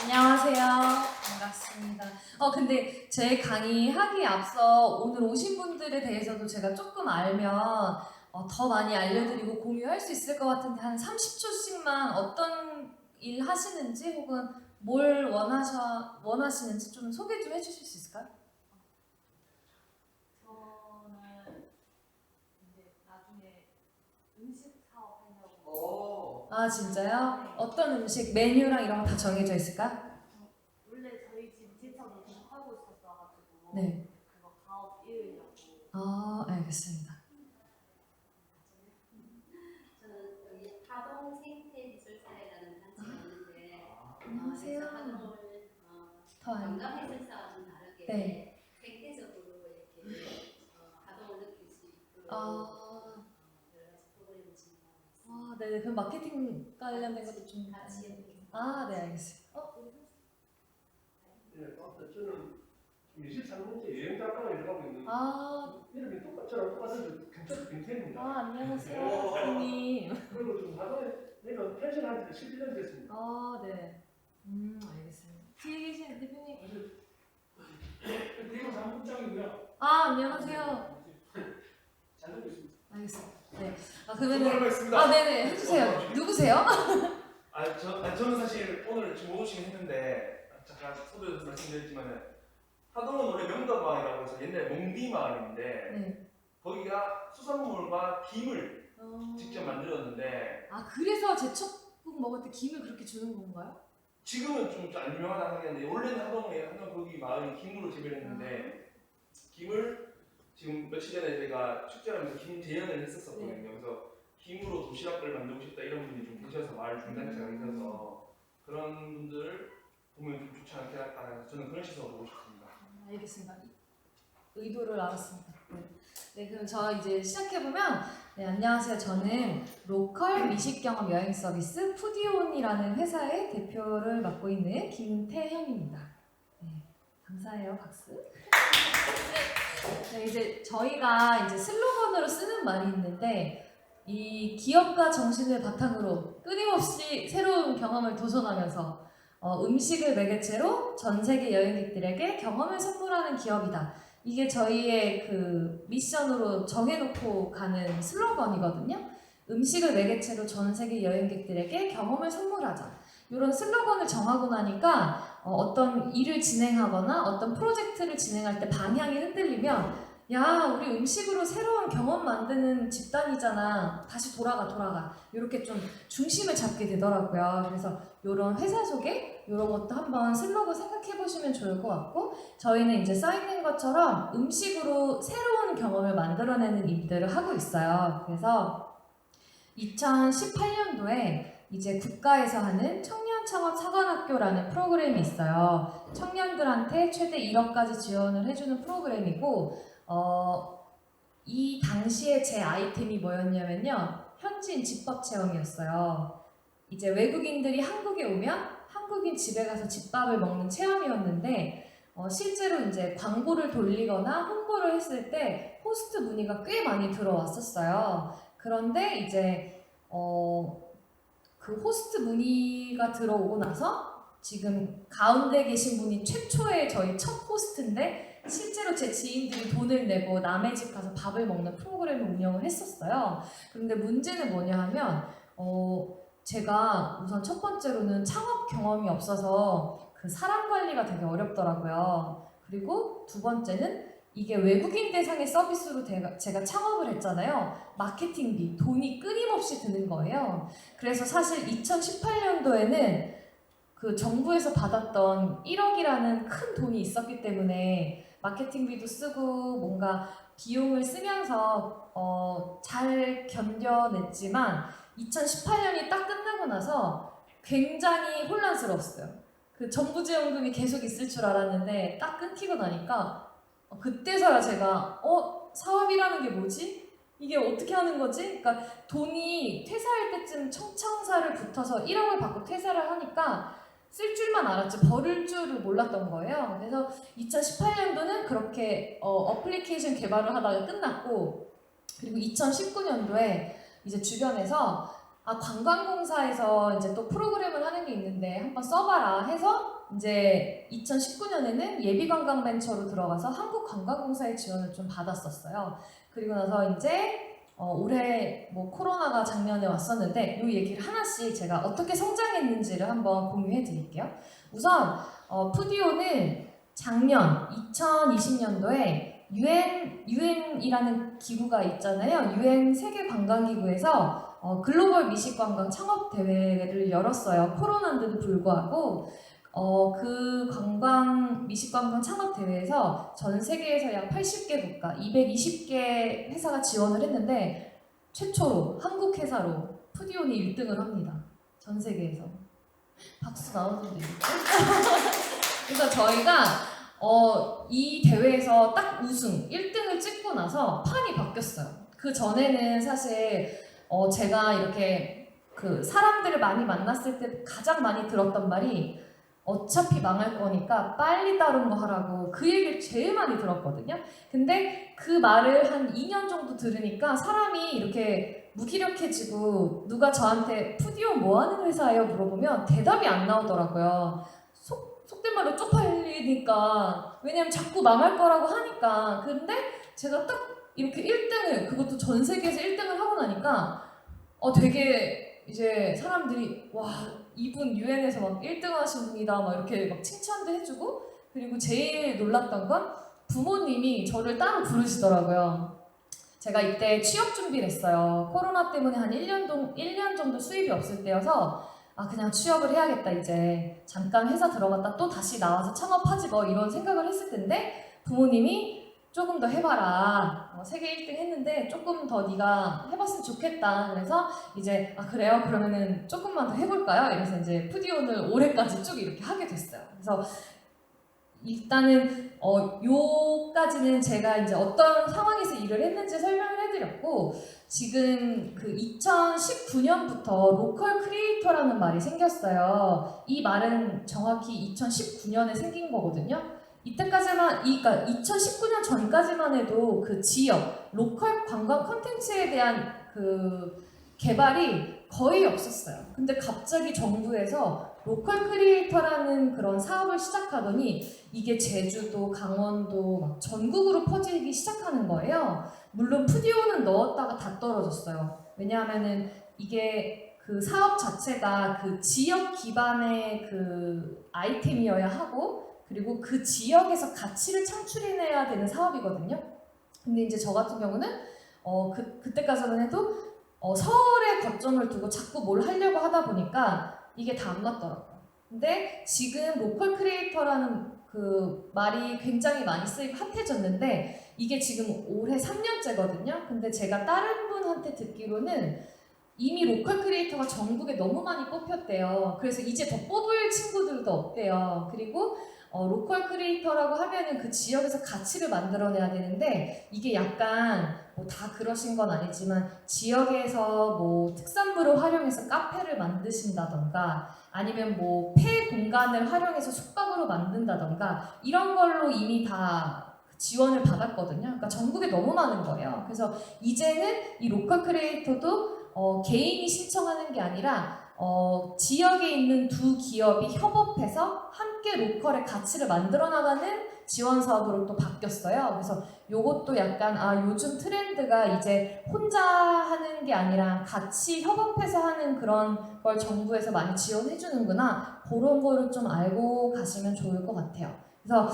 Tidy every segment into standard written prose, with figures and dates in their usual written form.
안녕하세요. 반갑습니다. 근데 제 강의 하기에 앞서 오늘 오신 분들에 대해서도 제가 조금 알면 더 많이 알려드리고 공유할 수 있을 것 같은데 한 30초씩만 어떤 일 하시는지 혹은 뭘 원하시는지 좀 소개 좀 해주실 수 있을까요? 저는 이제 나중에 음식 사업 하려고. 아 진짜요? 어떤 음식 메뉴랑 이런 거 다 정해져 있을까? 원래 저희 집 제차도 계속 하고 있었어가지고 네. 그거 가업 이으려고. 알겠습니다. 저는 여기 하동 생태미술사회라는 단체가 있는데 안녕하세요. 하동을 더 알. 관광해설사와 좀 다르게 네. 생태적으로 이렇게 하동을 느낄 수 있도록 여러 가지 프로그램을 진행하고 있습니다. 네네. 그럼 마케팅 관련된 것도 좀 같이 네, 알겠습니다. 네, 저는 23년째 여행 작가로 일하고 있는데 이름이 저랑 똑같은 경찰 김태입니다. 안녕하세요, 대표님. 그리고 지금 하동에 내가 펜션한 지 11년 됐습니다. 네. 알겠습니다. 뒤에 계신 대표님. 대구 사무국장이고요. 안녕하세요. 잘 듣고 있습니다. 알겠습니다. 네. 그러면은 있습니다. 네네 해주세요. 누구세요? 저는 사실 오늘 지금 못 오시긴 했는데 잠깐 소개해서 말씀드렸지만은 하동은 원래 명덕마을이라고 해서 옛날 몽디 마을인데 네. 거기가 수산물과 김을 직접 만들었는데 그래서 제첩국 먹을 때 김을 그렇게 주는 건가요? 지금은 좀 안 유명하다고 하겠는데 원래는 하동 거기 마을이 김으로 재배를 했는데 김을 지금 며칠 전에 저희가 축제를 하면서 김 재연을 했었거든요. 네. 그래서 김으로 도시락을 만들고 싶다 이런 분이 좀 계셔서 마을 중단체가 계셔서 그런 분들을 보면 좀 좋지 않겠다 해서 저는 그런 시선으로 보고 싶습니다. 알겠습니다. 의도를 알았습니다. 네, 그럼 저 이제 시작해보면 안녕하세요. 저는 로컬 미식경험 여행 서비스 푸디온이라는 회사의 대표를 맡고 있는 김태현입니다. 네, 감사해요. 박수. 네, 이제 저희가 이제 슬로건으로 쓰는 말이 있는데 이 기업가 정신을 바탕으로 끊임없이 새로운 경험을 도전하면서 음식을 매개체로 전 세계 여행객들에게 경험을 선물하는 기업이다. 이게 저희의 그 미션으로 정해놓고 가는 슬로건이거든요. 음식을 매개체로 전 세계 여행객들에게 경험을 선물하자. 이런 슬로건을 정하고 나니까 어떤 일을 진행하거나 어떤 프로젝트를 진행할 때 방향이 흔들리면 야, 우리 음식으로 새로운 경험 만드는 집단이잖아. 다시 돌아가. 이렇게 좀 중심을 잡게 되더라고요. 그래서 이런 회사 소개, 이런 것도 한번 슬로건 생각해 보시면 좋을 것 같고, 저희는 이제 써있는 것처럼 음식으로 새로운 경험을 만들어내는 일들을 하고 있어요. 그래서 2018년도에 이제 국가에서 하는 청년창업사관학교라는 프로그램이 있어요. 청년들한테 최대 1억까지 지원을 해주는 프로그램이고, 이 당시에 제 아이템이 뭐였냐면요. 현지인 집밥 체험이었어요. 이제 외국인들이 한국에 오면 한국인 집에 가서 집밥을 먹는 체험이었는데, 실제로 이제 광고를 돌리거나 홍보를 했을 때 호스트 문의가 꽤 많이 들어왔었어요. 그런데 이제 그 호스트 문의가 들어오고 나서 지금 가운데 계신 분이 최초의 저희 첫 호스트인데 실제로 제 지인들이 돈을 내고 남의 집 가서 밥을 먹는 프로그램을 운영을 했었어요. 그런데 문제는 뭐냐 하면 제가 우선 첫 번째로는 창업 경험이 없어서 그 사람 관리가 되게 어렵더라고요. 그리고 두 번째는 이게 외국인 대상의 서비스로 제가 창업을 했잖아요. 마케팅비, 돈이 끊임없이 드는 거예요. 그래서 사실 2018년도에는 그 정부에서 받았던 1억이라는 큰 돈이 있었기 때문에 마케팅비도 쓰고 뭔가 비용을 쓰면서 잘 견뎌냈지만 2018년이 딱 끝나고 나서 굉장히 혼란스러웠어요. 그 정부 지원금이 계속 있을 줄 알았는데 딱 끊기고 나니까 그때서야 제가 사업이라는 게 뭐지? 이게 어떻게 하는 거지? 그러니까 돈이 퇴사할 때쯤 청창사를 붙어서 1억을 받고 퇴사를 하니까 쓸 줄만 알았지 버릴 줄을 몰랐던 거예요. 그래서 2018년도는 그렇게 어플리케이션 개발을 하다가 끝났고, 그리고 2019년도에 이제 주변에서 관광공사에서 이제 또 프로그램을 하는 게 있는데 한번 써봐라 해서 이제 2019년에는 예비관광벤처로 들어가서 한국관광공사의 지원을 좀 받았었어요. 그리고 나서 이제 올해 뭐 코로나가 작년에 왔었는데 이 얘기를 하나씩 제가 어떻게 성장했는지를 한번 공유해 드릴게요. 우선 푸디오는 작년 2020년도에 유엔이라는 기구가 있잖아요. 유엔 세계관광기구에서 글로벌 미식관광 창업대회를 열었어요. 코로나인데도 불구하고 그 미식관광 창업대회에서 전 세계에서 약 80개 국가, 220개 회사가 지원을 했는데 최초로 한국 회사로 푸디온이 1등을 합니다. 전 세계에서. 박수 나오던데. 그래서 저희가 이 대회에서 딱 우승 1등을 찍고 나서 판이 바뀌었어요. 그 전에는 사실 제가 이렇게 그 사람들을 많이 만났을 때 가장 많이 들었던 말이 어차피 망할 거니까 빨리 다른 거 하라고 그 얘기를 제일 많이 들었거든요. 근데 그 말을 한 2년 정도 들으니까 사람이 이렇게 무기력해지고 누가 저한테 푸디오 뭐 하는 회사예요? 물어보면 대답이 안 나오더라고요. 속된 말로 쪽팔리니까. 왜냐면 자꾸 망할 거라고 하니까. 근데 제가 딱 이렇게 1등을, 그것도 전 세계에서 1등을 하고 나니까 되게 이제 사람들이 와, 이분 유엔에서 막 1등 하신 분이다 막 이렇게 막 칭찬도 해주고, 그리고 제일 놀랐던 건 부모님이 저를 따로 부르시더라고요. 제가 이때 취업 준비를 했어요. 코로나 때문에 한 1년 정도 수입이 없을 때여서 그냥 취업을 해야겠다, 이제 잠깐 회사 들어갔다 또 다시 나와서 창업하지 뭐 이런 생각을 했을 텐데 부모님이 조금 더 해봐라, 세계 1등 했는데 조금 더 네가 해봤으면 좋겠다. 그래서 이제 그래요? 그러면은 조금만 더 해볼까요? 이래서 이제 푸디온을 올해까지 쭉 이렇게 하게 됐어요. 그래서 일단은 요까지는 제가 이제 어떤 상황에서 일을 했는지 설명을 해드렸고, 지금 그 2019년부터 로컬 크리에이터라는 말이 생겼어요. 이 말은 정확히 2019년에 생긴 거거든요. 이때까지만, 그러니까 2019년 전까지만 해도 그 지역, 로컬 관광 콘텐츠에 대한 그 개발이 거의 없었어요. 근데 갑자기 정부에서 로컬 크리에이터라는 그런 사업을 시작하더니 이게 제주도, 강원도 막 전국으로 퍼지기 시작하는 거예요. 물론 푸디오는 넣었다가 다 떨어졌어요. 왜냐하면은 이게 그 사업 자체가 그 지역 기반의 그 아이템이어야 하고, 그리고 그 지역에서 가치를 창출해내야 되는 사업이거든요. 근데 이제 저 같은 경우는 그때까지만 해도 서울에 거점을 두고 자꾸 뭘 하려고 하다 보니까 이게 다 안 맞더라고요. 근데 지금 로컬 크리에이터라는 그 말이 굉장히 많이 쓰이고 핫해졌는데 이게 지금 올해 3년째거든요. 근데 제가 다른 분한테 듣기로는 이미 로컬 크리에이터가 전국에 너무 많이 뽑혔대요. 그래서 이제 더 뽑을 친구들도 없대요. 그리고 로컬 크리에이터라고 하면은 그 지역에서 가치를 만들어내야 되는데 이게 약간 뭐 다 그러신 건 아니지만 지역에서 뭐 특산물을 활용해서 카페를 만드신다던가 아니면 뭐 폐 공간을 활용해서 숙박으로 만든다던가 이런 걸로 이미 다 지원을 받았거든요. 그러니까 전국에 너무 많은 거예요. 그래서 이제는 이 로컬 크리에이터도 개인이 신청하는 게 아니라 지역에 있는 두 기업이 협업해서 함께 로컬의 가치를 만들어 나가는 지원 사업으로 또 바뀌었어요. 그래서 요것도 약간 요즘 트렌드가 이제 혼자 하는 게 아니라 같이 협업해서 하는 그런 걸 정부에서 많이 지원해 주는구나. 그런 거를 좀 알고 가시면 좋을 것 같아요. 그래서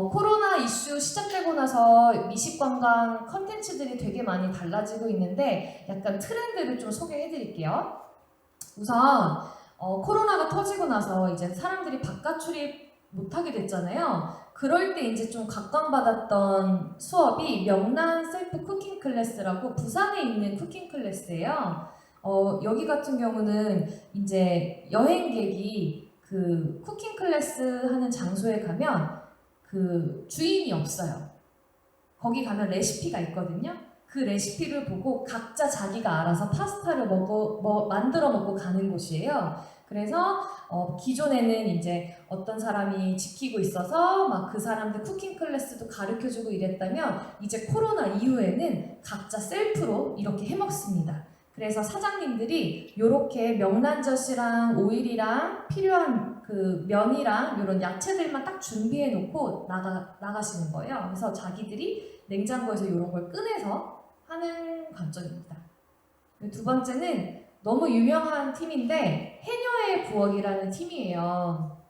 코로나 이슈 시작되고 나서 미식관광 컨텐츠들이 되게 많이 달라지고 있는데 약간 트렌드를 좀 소개해 드릴게요. 우선 코로나가 터지고 나서 이제 사람들이 바깥 출입 못하게 됐잖아요. 그럴 때 이제 좀 각광받았던 수업이 명란 셀프 쿠킹 클래스라고 부산에 있는 쿠킹 클래스예요. 여기 같은 경우는 이제 여행객이 그 쿠킹 클래스 하는 장소에 가면 그 주인이 없어요. 거기 가면 레시피가 있거든요. 그 레시피를 보고 각자 자기가 알아서 파스타를 만들어 먹고 가는 곳이에요. 그래서 기존에는 이제 어떤 사람이 지키고 있어서 막 그 사람들 쿠킹 클래스도 가르쳐주고 이랬다면 이제 코로나 이후에는 각자 셀프로 이렇게 해먹습니다. 그래서 사장님들이 이렇게 명란젓이랑 오일이랑 필요한 그 면이랑 이런 야채들만 딱 준비해 놓고 나가시는 거예요. 그래서 자기들이 냉장고에서 이런 걸 꺼내서 하는 관점입니다. 두 번째는 너무 유명한 팀인데 해녀의 부엌이라는 팀이에요.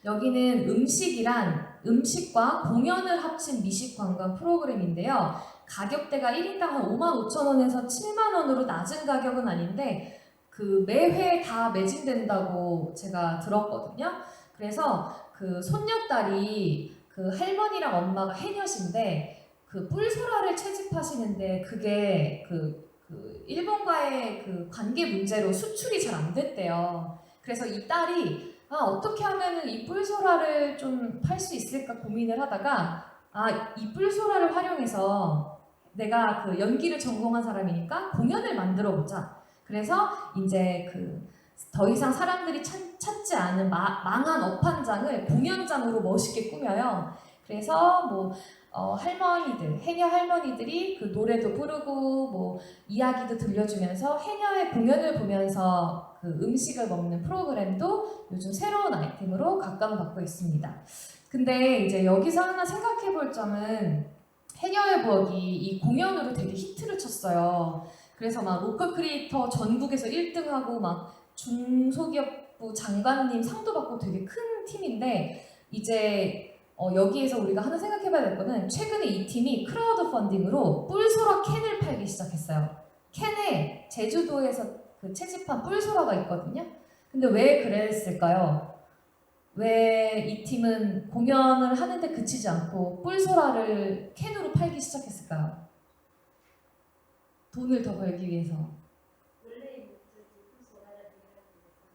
여기는 음식과 공연을 합친 미식 관광 프로그램인데요. 가격대가 1인당 한 55,000원에서 70,000원으로 낮은 가격은 아닌데 그 매회 다 매진된다고 제가 들었거든요. 그래서 그 손녀딸이 그 할머니랑 엄마가 해녀신데 그 뿔소라를 채집하시는데 그게 그 일본과의 그 관계 문제로 수출이 잘 안 됐대요. 그래서 이 딸이 어떻게 하면은 이 뿔소라를 좀 팔 수 있을까 고민을 하다가 이 뿔소라를 활용해서 내가 그 연기를 전공한 사람이니까 공연을 만들어 보자. 그래서 이제 더 이상 사람들이 찾지 않은 망한 업한장을 공연장으로 멋있게 꾸며요. 그래서 뭐 해녀 할머니들이 그 노래도 부르고 뭐 이야기도 들려주면서 해녀의 공연을 보면서 그 음식을 먹는 프로그램도 요즘 새로운 아이템으로 각광받고 있습니다. 근데 이제 여기서 하나 생각해 볼 점은 해녀의 부엌이 이 공연으로 되게 히트를 쳤어요. 그래서 막 로컬 크리에이터 전국에서 1등하고 막 중소기업부 장관님 상도 받고 되게 큰 팀인데 이제 여기에서 우리가 하나 생각해봐야 될 거는 최근에 이 팀이 크라우드 펀딩으로 뿔소라 캔을 팔기 시작했어요. 캔에 제주도에서 그 채집한 뿔소라가 있거든요. 근데 왜 그랬을까요? 왜 이 팀은 공연을 하는데 그치지 않고 뿔소라를 캔으로 팔기 시작했을까요? 돈을 더 벌기 위해서.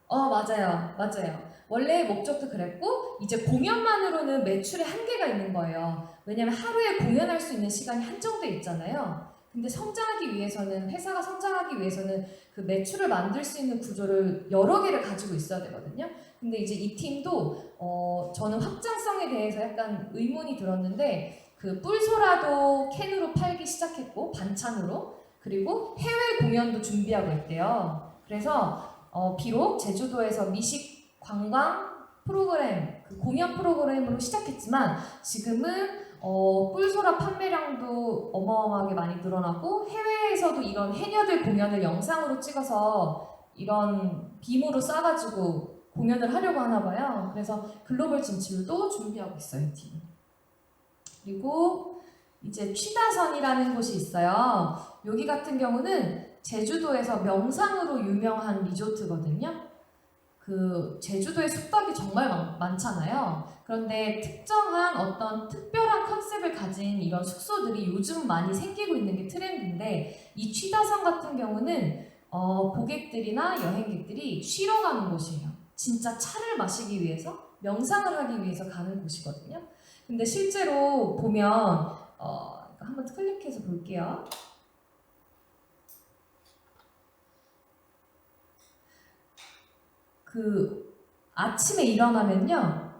맞아요. 원래의 목적도 그랬고 이제 공연만으로는 매출에 한계가 있는 거예요. 왜냐면 하루에 공연할 수 있는 시간이 한정돼 있잖아요. 근데 회사가 성장하기 위해서는 그 매출을 만들 수 있는 구조를 여러 개를 가지고 있어야 되거든요. 근데 이제 이 팀도 저는 확장성에 대해서 약간 의문이 들었는데 그 뿔소라도 캔으로 팔기 시작했고 반찬으로 그리고 해외 공연도 준비하고 있대요. 그래서 비록 제주도에서 미식 관광 프로그램, 그 공연 프로그램으로 시작했지만 지금은 뿔소라 판매량도 어마어마하게 많이 늘어나고 해외에서도 이런 해녀들 공연을 영상으로 찍어서 이런 빔으로 싸가지고 공연을 하려고 하나 봐요. 그래서 글로벌 진출도 준비하고 있어요, 이 팀. 그리고 이제 취다선이라는 곳이 있어요. 여기 같은 경우는 제주도에서 명상으로 유명한 리조트거든요. 그 제주도에 숙박이 정말 많잖아요. 그런데 특정한 어떤 특별한 컨셉을 가진 이런 숙소들이 요즘 많이 생기고 있는 게 트렌드인데 이 취다선 같은 경우는 고객들이나 여행객들이 쉬러 가는 곳이에요. 진짜 차를 마시기 위해서 명상을 하기 위해서 가는 곳이거든요. 근데 실제로 보면 한번 클릭해서 볼게요. 그 아침에 일어나면요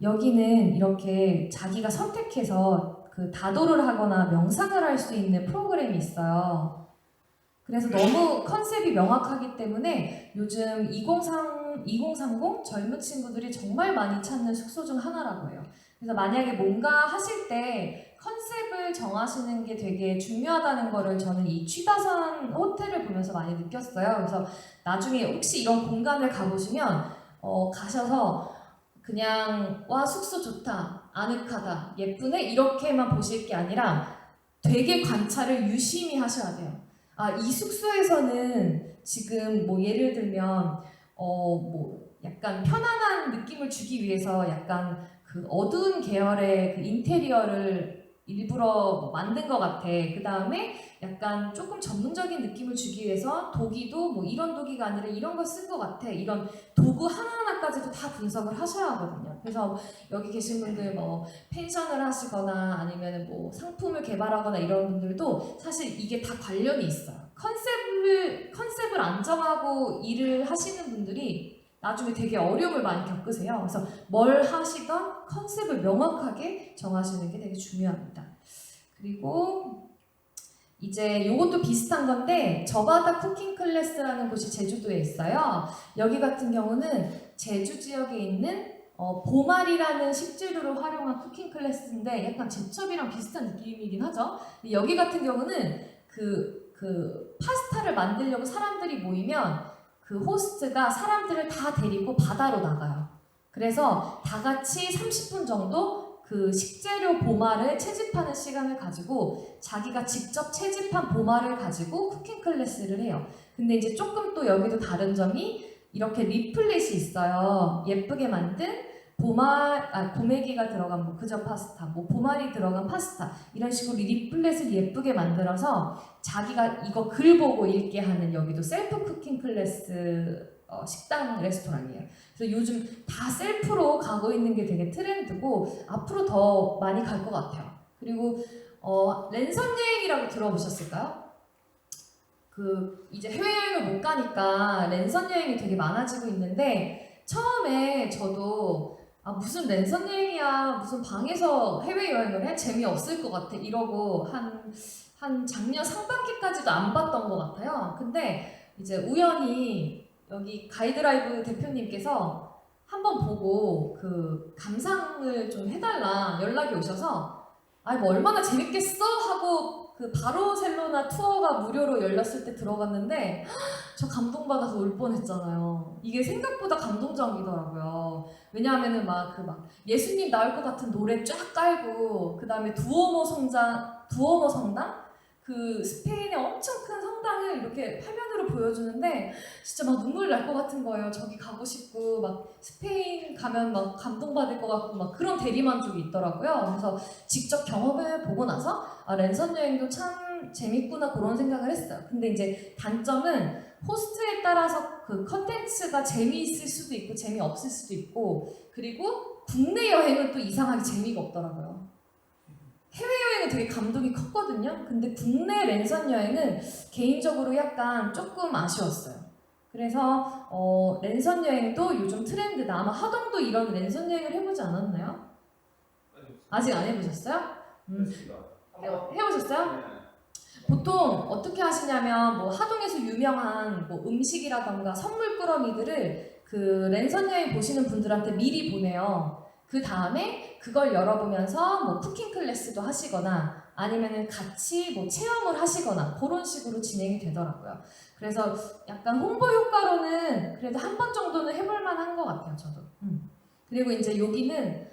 여기는 이렇게 자기가 선택해서 그 다도를 하거나 명상을 할 수 있는 프로그램이 있어요. 그래서 너무 컨셉이 명확하기 때문에 요즘 2030 젊은 친구들이 정말 많이 찾는 숙소 중 하나라고 해요. 그래서 만약에 뭔가 하실 때 컨셉을 정하시는 게 되게 중요하다는 거를 저는 이 취다선 호텔을 보면서 많이 느꼈어요. 그래서 나중에 혹시 이런 공간을 가보시면 가셔서 그냥 와 숙소 좋다, 아늑하다, 예쁘네 이렇게만 보실 게 아니라 되게 관찰을 유심히 하셔야 돼요. 이 숙소에서는 지금 뭐 예를 들면 뭐 약간 편안한 느낌을 주기 위해서 약간 그 어두운 계열의 그 인테리어를 일부러 만든 것 같아. 그 다음에 약간 조금 전문적인 느낌을 주기 위해서 도기도 뭐 이런 도기가 아니라 이런 걸 쓴 것 같아. 이런 도구 하나하나까지도 다 분석을 하셔야 하거든요. 그래서 여기 계신 분들 뭐 펜션을 하시거나 아니면 뭐 상품을 개발하거나 이런 분들도 사실 이게 다 관련이 있어요. 컨셉을 안 정하고 일을 하시는 분들이 나중에 되게 어려움을 많이 겪으세요. 그래서 뭘 하시던 컨셉을 명확하게 정하시는 게 되게 중요합니다. 그리고 이제 요것도 비슷한 건데 저바다 쿠킹 클래스라는 곳이 제주도에 있어요. 여기 같은 경우는 제주 지역에 있는 보말이라는 식재료를 활용한 쿠킹 클래스인데 약간 제첩이랑 비슷한 느낌이긴 하죠. 여기 같은 경우는 그 파스타를 만들려고 사람들이 모이면 그 호스트가 사람들을 다 데리고 바다로 나가요. 그래서 다 같이 30분 정도 그 식재료 보말을 채집하는 시간을 가지고 자기가 직접 채집한 보말을 가지고 쿠킹 클래스를 해요. 근데 이제 조금 또 여기도 다른 점이 이렇게 리플렛이 있어요. 예쁘게 만든 고메기가 들어간 뭐 그저 파스타, 뭐 보말이 들어간 파스타 이런 식으로 리플렛을 예쁘게 만들어서 자기가 이거 글 보고 읽게 하는 여기도 셀프 쿠킹 클래스 식당 레스토랑이에요. 그래서 요즘 다 셀프로 가고 있는 게 되게 트렌드고 앞으로 더 많이 갈 것 같아요. 그리고 랜선 여행이라고 들어보셨을까요? 이제 해외여행을 못 가니까 랜선 여행이 되게 많아지고 있는데 처음에 저도 무슨 랜선 여행이야, 무슨 방에서 해외여행을 해? 재미없을 것 같아 이러고 한 작년 상반기까지도 안 봤던 것 같아요. 근데 이제 우연히 여기 가이드라이브 대표님께서 한번 보고 그 감상을 좀 해달라 연락이 오셔서 뭐 얼마나 재밌겠어 하고 그 바르셀로나 투어가 무료로 열렸을 때 들어갔는데 저 감동받아서 울 뻔했잖아요. 이게 생각보다 감동적이더라고요. 왜냐하면은 막 예수님 나올 것 같은 노래 쫙 깔고 그 다음에 두오모 성당 그 스페인의 엄청 큰 성당을 이렇게 화면으로 보여주는데 진짜 막 눈물 날 것 같은 거예요. 저기 가고 싶고 막 스페인 가면 막 감동받을 것 같고 막 그런 대리만족이 있더라고요. 그래서 직접 경험해 보고 나서 랜선 여행도 참 재밌구나 그런 생각을 했어요. 근데 이제 단점은 호스트에 따라서 그 컨텐츠가 재미있을 수도 있고 재미없을 수도 있고 그리고 국내 여행은 또 이상하게 재미가 없더라고요. 해외여행은 되게 감동이 컸거든요. 근데 국내 랜선 여행은 개인적으로 약간 조금 아쉬웠어요. 그래서 랜선 여행도 요즘 트렌드다. 아마 하동도 이런 랜선 여행을 해보지 않았나요? 아직 안 해보셨어요? 해보셨어요? 보통 어떻게 하시냐면 뭐 하동에서 유명한 뭐 음식이라던가 선물 꾸러미들을 그 랜선 여행 보시는 분들한테 미리 보내요. 그 다음에 그걸 열어보면서 뭐 쿠킹 클래스도 하시거나 아니면은 같이 뭐 체험을 하시거나 그런 식으로 진행이 되더라고요. 그래서 약간 홍보 효과로는 그래도 한 번 정도는 해볼 만한 것 같아요, 저도. 그리고 이제 여기는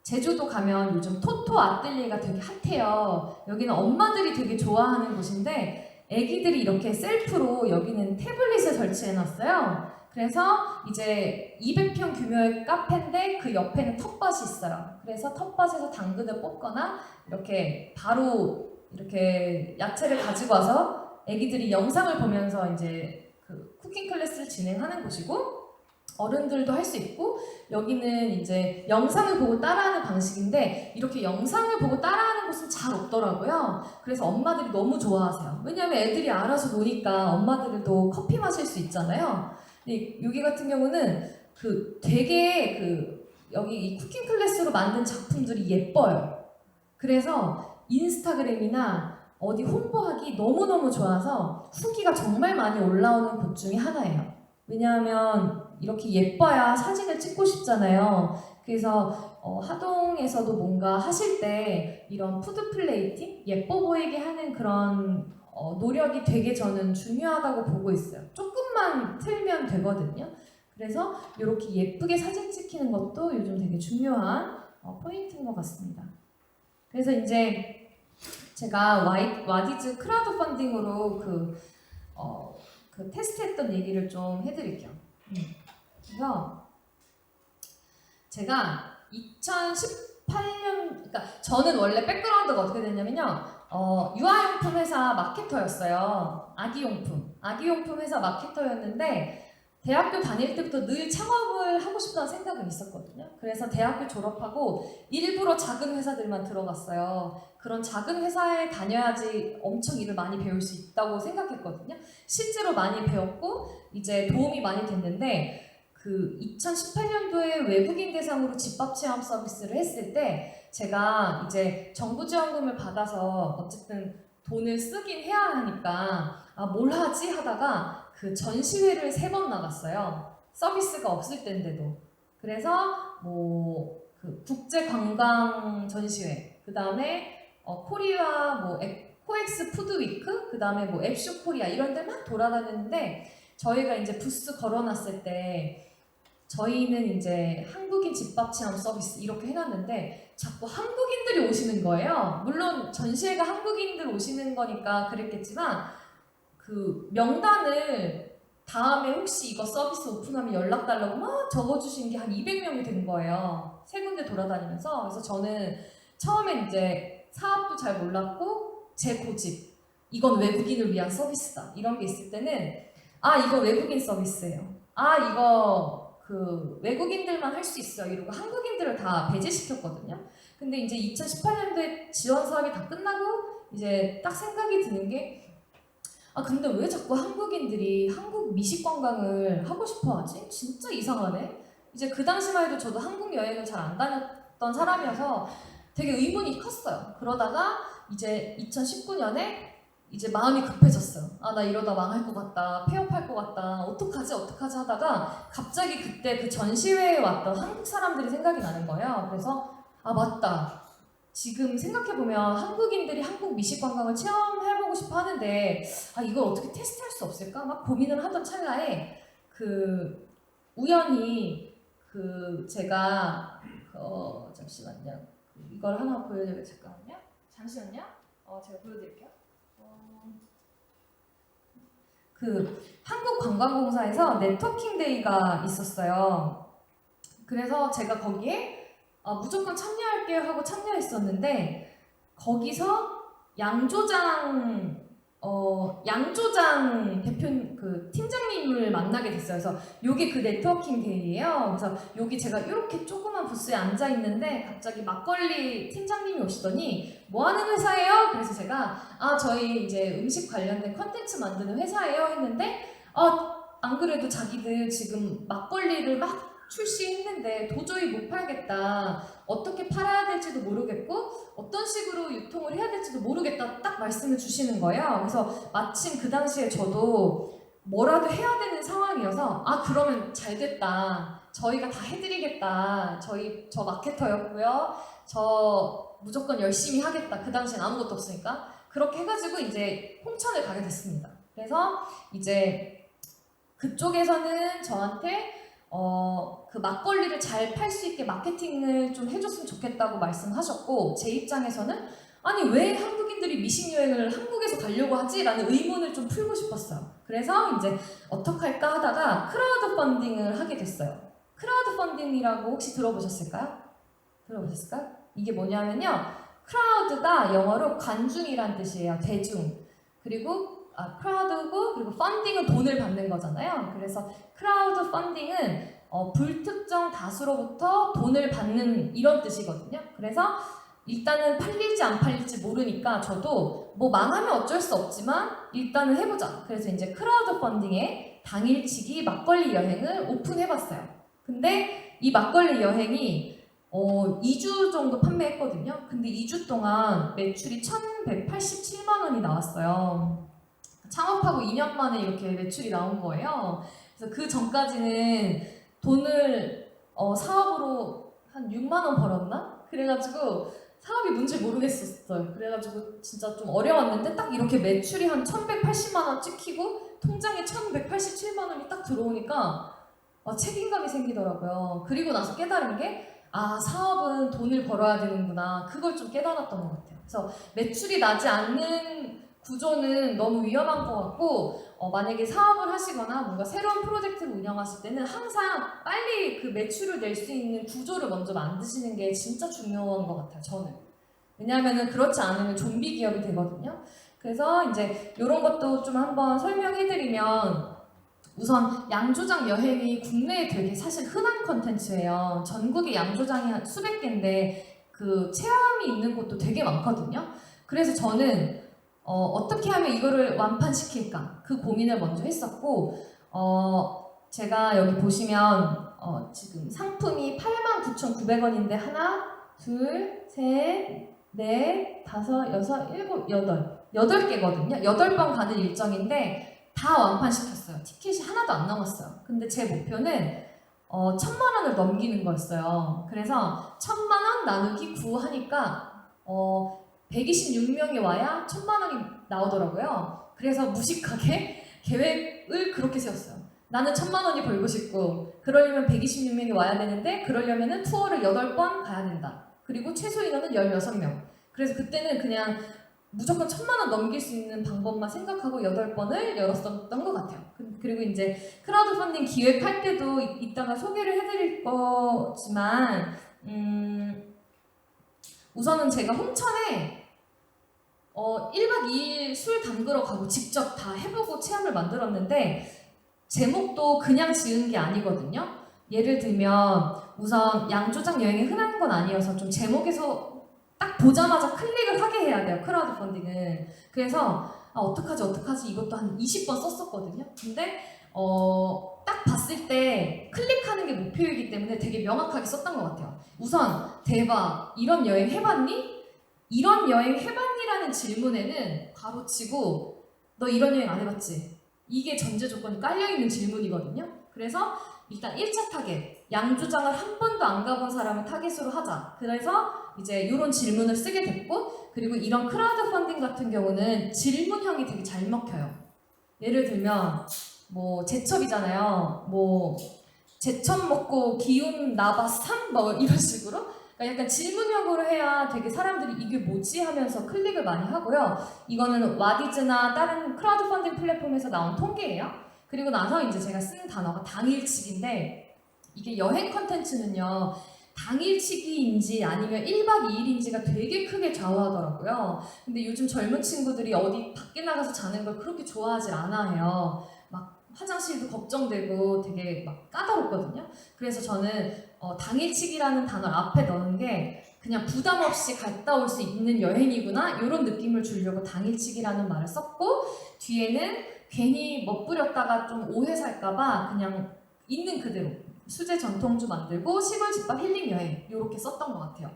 제주도 가면 요즘 토토 아뜰리에가 되게 핫해요. 여기는 엄마들이 되게 좋아하는 곳인데 애기들이 이렇게 셀프로 여기는 태블릿을 설치해놨어요. 그래서 이제 200평 규모의 카페인데 그 옆에는 텃밭이 있어요. 그래서 텃밭에서 당근을 뽑거나 이렇게 바로 이렇게 야채를 가지고 와서 애기들이 영상을 보면서 이제 그 쿠킹 클래스를 진행하는 곳이고 어른들도 할 수 있고 여기는 이제 영상을 보고 따라하는 방식인데 이렇게 영상을 보고 따라하는 곳은 잘 없더라고요. 그래서 엄마들이 너무 좋아하세요. 왜냐하면 애들이 알아서 노니까 엄마들도 커피 마실 수 있잖아요. 여기 같은 경우는 되게 여기 이 쿠킹 클래스로 만든 작품들이 예뻐요. 그래서 인스타그램이나 어디 홍보하기 너무너무 좋아서 후기가 정말 많이 올라오는 곳 중에 하나예요. 왜냐하면 이렇게 예뻐야 사진을 찍고 싶잖아요. 그래서 하동에서도 뭔가 하실 때 이런 푸드 플레이팅, 예뻐 보이게 하는 그런 노력이 되게 저는 중요하다고 보고 있어요. 조금만 틀면 되거든요. 그래서 이렇게 예쁘게 사진 찍히는 것도 요즘 되게 중요한 포인트인 것 같습니다. 그래서 이제 제가 와디즈 크라우드 펀딩으로 그 테스트했던 얘기를 좀 해드릴게요. 그래서 제가 2018년, 그러니까 저는 원래 백그라운드가 어떻게 됐냐면요. 유아용품 회사 마케터였어요. 아기용품 회사 마케터였는데 대학교 다닐 때부터 늘 창업을 하고 싶다는 생각은 있었거든요. 그래서 대학교 졸업하고 일부러 작은 회사들만 들어갔어요. 그런 작은 회사에 다녀야지 엄청 일을 많이 배울 수 있다고 생각했거든요. 실제로 많이 배웠고 이제 도움이 많이 됐는데 그 2018년도에 외국인 대상으로 집밥 체험 서비스를 했을 때 제가 이제 정부 지원금을 받아서 어쨌든 돈을 쓰긴 해야 하니까 아, 뭘 하지 하다가 그 전시회를 3번 나갔어요. 서비스가 없을 때인데도. 그래서 뭐 그 국제 관광 전시회, 그 다음에 코리아 뭐 코엑스 푸드 위크, 그 다음에 뭐 앱쇼 코리아 이런 데 막 돌아다녔는데 저희가 이제 부스 걸어놨을 때 저희는 이제 한국인 집밥 체험 서비스 이렇게 해놨는데 자꾸 한국인들이 오시는 거예요. 물론 전시회가 한국인들 오시는 거니까 그랬겠지만 그 명단을 다음에 혹시 이거 서비스 오픈하면 연락 달라고 막 적어주신 게 한 200명이 된 거예요. 3군데 돌아다니면서. 그래서 저는 처음엔 이제 사업도 잘 몰랐고 제 고집, 이건 외국인을 위한 서비스다 이런 게 있을 때는 아 이거 외국인 서비스예요. 아 이거 그 외국인들만 할 수 있어요 이러고 한국인들을 다 배제시켰거든요. 근데 이제 2018년도에 지원 사업이 다 끝나고 이제 딱 생각이 드는 게 아 근데 왜 자꾸 한국인들이 한국 미식 관광을 하고 싶어 하지? 진짜 이상하네. 이제 그 당시만 해도 저도 한국 여행을 잘 안 다녔던 사람이어서 되게 의문이 컸어요. 그러다가 이제 2019년에 이제 마음이 급해졌어요. 아 나 이러다 망할 것 같다, 폐업할 것 같다, 어떡하지 하다가 갑자기 그때 그 전시회에 왔던 한국 사람들이 생각이 나는 거예요. 그래서 아 맞다. 지금 생각해보면 한국인들이 한국 미식 관광을 체험해보고 싶어 하는데 아 이걸 어떻게 테스트할 수 없을까? 막 고민을 하던 찰나에 그 우연히 그 제가 잠시만요. 이걸 하나 보여드릴게요. 잠시만요. 제가 보여드릴게요. 그 한국관광공사에서 네트워킹 데이가 있었어요. 그래서 제가 거기에 무조건 참여할게요 하고 참여했었는데 거기서 양조장 대표 그 팀장님을 만나게 됐어요. 그래서 요게 그 네트워킹 데이예요. 그래서 여기 제가 이렇게 조그만 부스에 앉아 있는데 갑자기 막걸리 팀장님이 오시더니 뭐 하는 회사예요? 그래서 제가 저희 이제 음식 관련된 컨텐츠 만드는 회사예요 했는데 안 그래도 자기들 지금 막걸리를 막 출시했는데 도저히 못 팔겠다. 어떻게 팔아야 될지도 모르겠고 어떤 식으로 유통을 해야 될지도 모르겠다 딱 말씀을 주시는 거예요. 그래서 마침 그 당시에 저도 뭐라도 해야 되는 상황이어서 그러면 잘 됐다. 저희가 다 해드리겠다. 저 마케터였고요. 저 무조건 열심히 하겠다. 그 당시엔 아무것도 없으니까. 그렇게 해가지고 이제 홍천을 가게 됐습니다. 그래서 이제 그쪽에서는 저한테 그 막걸리를 잘 팔 수 있게 마케팅을 좀 해줬으면 좋겠다고 말씀하셨고 제 입장에서는 아니 왜 한국인들이 미식 여행을 한국에서 가려고 하지? 라는 의문을 좀 풀고 싶었어요. 그래서 이제 어떡할까 하다가 크라우드 펀딩을 하게 됐어요. 크라우드 펀딩이라고 혹시 들어보셨을까요? 이게 뭐냐면요. 크라우드가 영어로 관중이란 뜻이에요. 대중. 그리고 크라우드고 그리고 펀딩은 돈을 받는 거잖아요. 그래서 크라우드 펀딩은 불특정 다수로부터 돈을 받는 이런 뜻이거든요. 그래서 일단은 팔릴지 안 팔릴지 모르니까 저도 뭐 망하면 어쩔 수 없지만 일단은 해보자. 그래서 이제 크라우드 펀딩에 당일치기 막걸리 여행을 오픈해봤어요. 근데 이 막걸리 여행이 2주 정도 판매했거든요. 근데 2주 동안 매출이 1,187만 원이 나왔어요. 창업하고 2년 만에 이렇게 매출이 나온 거예요. 그래서 그 전까지는 돈을 사업으로 한 6만 원 벌었나? 그래가지고 사업이 뭔지 모르겠었어요. 그래가지고 진짜 좀 어려웠는데 딱 이렇게 매출이 한 1,180만 원 찍히고 통장에 1,187만 원이 딱 들어오니까 책임감이 생기더라고요. 그리고 나서 깨달은 게 사업은 돈을 벌어야 되는구나. 그걸 좀 깨달았던 것 같아요. 그래서 매출이 나지 않는 구조는 너무 위험한 것 같고 만약에 사업을 하시거나 뭔가 새로운 프로젝트를 운영하실 때는 항상 빨리 그 매출을 낼 수 있는 구조를 먼저 만드시는 게 진짜 중요한 것 같아요. 저는. 왜냐하면 그렇지 않으면 좀비 기업이 되거든요. 그래서 이제 이런 것도 좀 한번 설명해드리면 우선 양조장 여행이 국내에 되게 사실 흔한 컨텐츠예요. 전국에 양조장이 한 수백 개인데 그 체험이 있는 곳도 되게 많거든요. 그래서 저는 어떻게 하면 이거를 완판시킬까? 그 고민을 먼저 했었고 제가 여기 보시면 지금 상품이 89,900원인데 하나, 둘, 셋, 넷, 다섯, 여섯, 일곱, 여덟 8개거든요. 8번 가는 일정인데 다 완판시켰어요. 티켓이 하나도 안 남았어요. 근데 제 목표는 1,000만 원을 넘기는 거였어요. 그래서 1,000만 원 나누기 9 하니까 126명이 와야 1,000만 원이 나오더라고요. 그래서 무식하게 계획을 그렇게 세웠어요. 나는 1,000만 원이 벌고 싶고 그러려면 126명이 와야 되는데 그러려면 투어를 8번 가야 된다. 그리고 최소 인원은 16명. 그래서 그때는 그냥 무조건 1,000만 원 넘길 수 있는 방법만 생각하고 8번을 열었었던 것 같아요. 그리고 이제 크라우드 펀딩 기획할 때도 이따가 소개를 해드릴 거지만 우선은 제가 홍천에 1박 2일 술 담그러 가고 직접 다 해보고 체험을 만들었는데 제목도 그냥 지은 게 아니거든요. 예를 들면 우선 양조장 여행이 흔한 건 아니어서 좀 제목에서 딱 보자마자 클릭을 하게 해야 돼요. 크라우드 펀딩은. 그래서 어떡하지 이것도 한 20번 썼었거든요. 근데 딱 봤을 때 클릭하는 게 목표이기 때문에 되게 명확하게 썼던 것 같아요. 우선 대박 이런 여행 해봤니? 이런 여행 해봤니라는 질문에는 가로치고 너 이런 여행 안 해봤지? 이게 전제 조건이 깔려있는 질문이거든요. 그래서 일단 1차 타겟 양조장을 한 번도 안 가본 사람을 타겟으로 하자. 그래서 이제 이런 질문을 쓰게 됐고 그리고 이런 크라우드 펀딩 같은 경우는 질문형이 되게 잘 먹혀요. 예를 들면 뭐 제첩이잖아요. 뭐 제첩 먹고 기운 나봐 3 뭐 이런 식으로 그러니까 약간 질문형으로 해야 되게 사람들이 이게 뭐지 하면서 클릭을 많이 하고요. 이거는 와디즈나 다른 크라우드 펀딩 플랫폼에서 나온 통계예요. 그리고 나서 이제 제가 쓰는 단어가 당일치기인데 이게 여행 컨텐츠는요. 당일치기인지 아니면 1박 2일인지가 되게 크게 좌우하더라고요. 근데 요즘 젊은 친구들이 어디 밖에 나가서 자는 걸 그렇게 좋아하지 않아 해요. 막 화장실도 걱정되고 되게 막 까다롭거든요. 그래서 저는 당일치기라는 단어를 앞에 넣은 게 그냥 부담 없이 갔다 올 수 있는 여행이구나 이런 느낌을 주려고 당일치기라는 말을 썼고 뒤에는 괜히 멋부렸다가 좀 오해 살까봐 그냥 있는 그대로 수제 전통주 만들고 시골 집밥 힐링 여행 이렇게 썼던 것 같아요.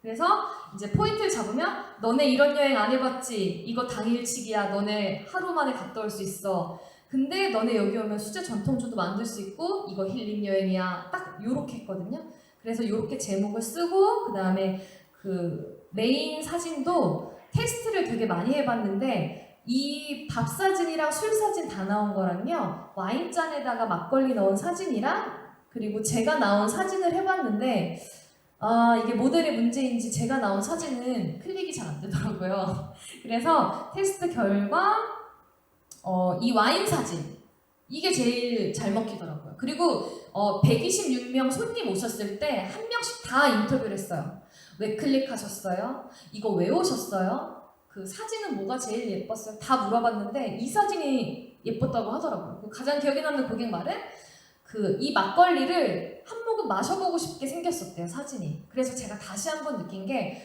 그래서 이제 포인트를 잡으면 너네 이런 여행 안 해봤지? 이거 당일치기야. 너네 하루 만에 갔다 올 수 있어. 근데 너네 여기 오면 수제 전통주도 만들 수 있고 이거 힐링 여행이야. 딱 요렇게 했거든요. 그래서 요렇게 제목을 쓰고 그 다음에 그 메인 사진도 테스트를 되게 많이 해봤는데 이 밥 사진이랑 술 사진 다 나온 거랑요 와인잔에다가 막걸리 넣은 사진이랑 그리고 제가 나온 사진을 해봤는데 이게 모델의 문제인지 제가 나온 사진은 클릭이 잘 안 되더라고요. 그래서 테스트 결과 이 와인 사진 이게 제일 잘 먹히더라고요. 그리고 126명 손님 오셨을 때 한 명씩 다 인터뷰를 했어요. 왜 클릭하셨어요? 이거 왜 오셨어요? 그 사진은 뭐가 제일 예뻤어요? 다 물어봤는데 이 사진이 예뻤다고 하더라고요. 가장 기억에 남는 고객 말은 이 막걸리를 한 모금 마셔보고 싶게 생겼었대요, 사진이. 그래서 제가 다시 한번 느낀 게